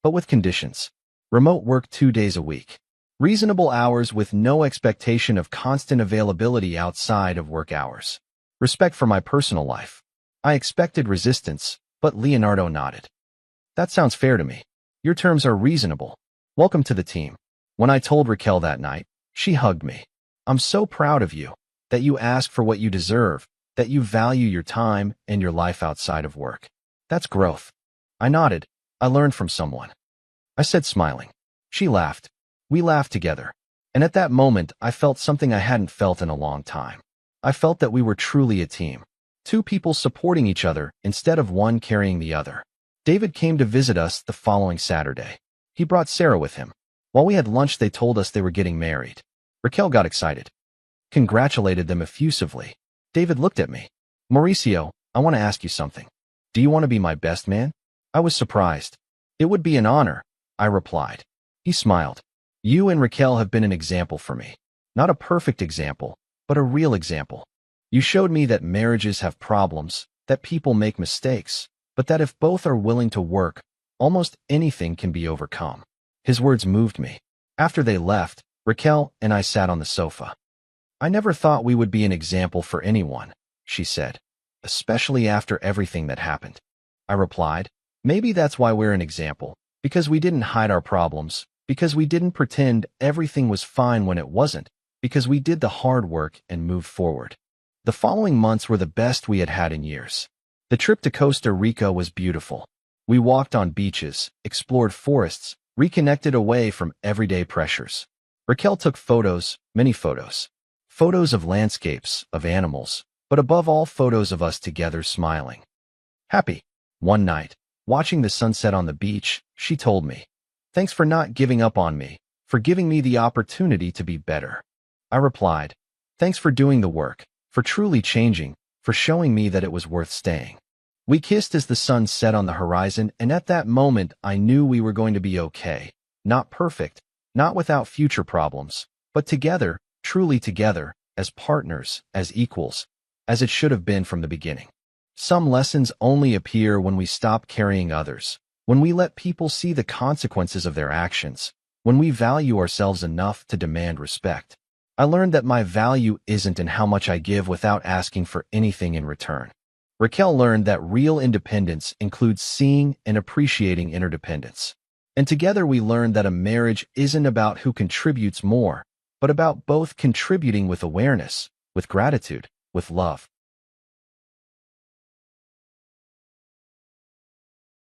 But with conditions. Remote work 2 days a week. Reasonable hours with no expectation of constant availability outside of work hours. Respect for my personal life. I expected resistance, but Leonardo nodded. That sounds fair to me. Your terms are reasonable. Welcome to the team. When I told Raquel that night, she hugged me. I'm so proud of you, that you ask for what you deserve, that you value your time and your life outside of work. That's growth. I nodded. I learned from someone. I said, smiling. She laughed. We laughed together. And at that moment, I felt something I hadn't felt in a long time. I felt that we were truly a team. Two people supporting each other instead of one carrying the other. David came to visit us the following Saturday. He brought Sarah with him. While we had lunch, they told us they were getting married. Raquel got excited. Congratulated them effusively. David looked at me. Mauricio, I want to ask you something. Do you want to be my best man? I was surprised. It would be an honor, I replied. He smiled. You and Raquel have been an example for me. Not a perfect example, but a real example. You showed me that marriages have problems, that people make mistakes, but that if both are willing to work, almost anything can be overcome. His words moved me. After they left, Raquel and I sat on the sofa. I never thought we would be an example for anyone, she said, especially after everything that happened. I replied, maybe that's why we're an example, because we didn't hide our problems, because we didn't pretend everything was fine when it wasn't, because we did the hard work and moved forward. The following months were the best we had had in years. The trip to Costa Rica was beautiful. We walked on beaches, explored forests, reconnected away from everyday pressures. Raquel took photos, many photos. Photos of landscapes, of animals, but above all photos of us together smiling. Happy. One night, watching the sunset on the beach, she told me, thanks for not giving up on me, for giving me the opportunity to be better. I replied, thanks for doing the work, for truly changing, for showing me that it was worth staying. We kissed as the sun set on the horizon, and at that moment I knew we were going to be okay. Not perfect, not without future problems, but together, truly together, as partners, as equals, as it should have been from the beginning. Some lessons only appear when we stop carrying others, when we let people see the consequences of their actions, when we value ourselves enough to demand respect. I learned that my value isn't in how much I give without asking for anything in return. Raquel learned that real independence includes seeing and appreciating interdependence. And together we learned that a marriage isn't about who contributes more, but about both contributing with awareness, with gratitude, with love.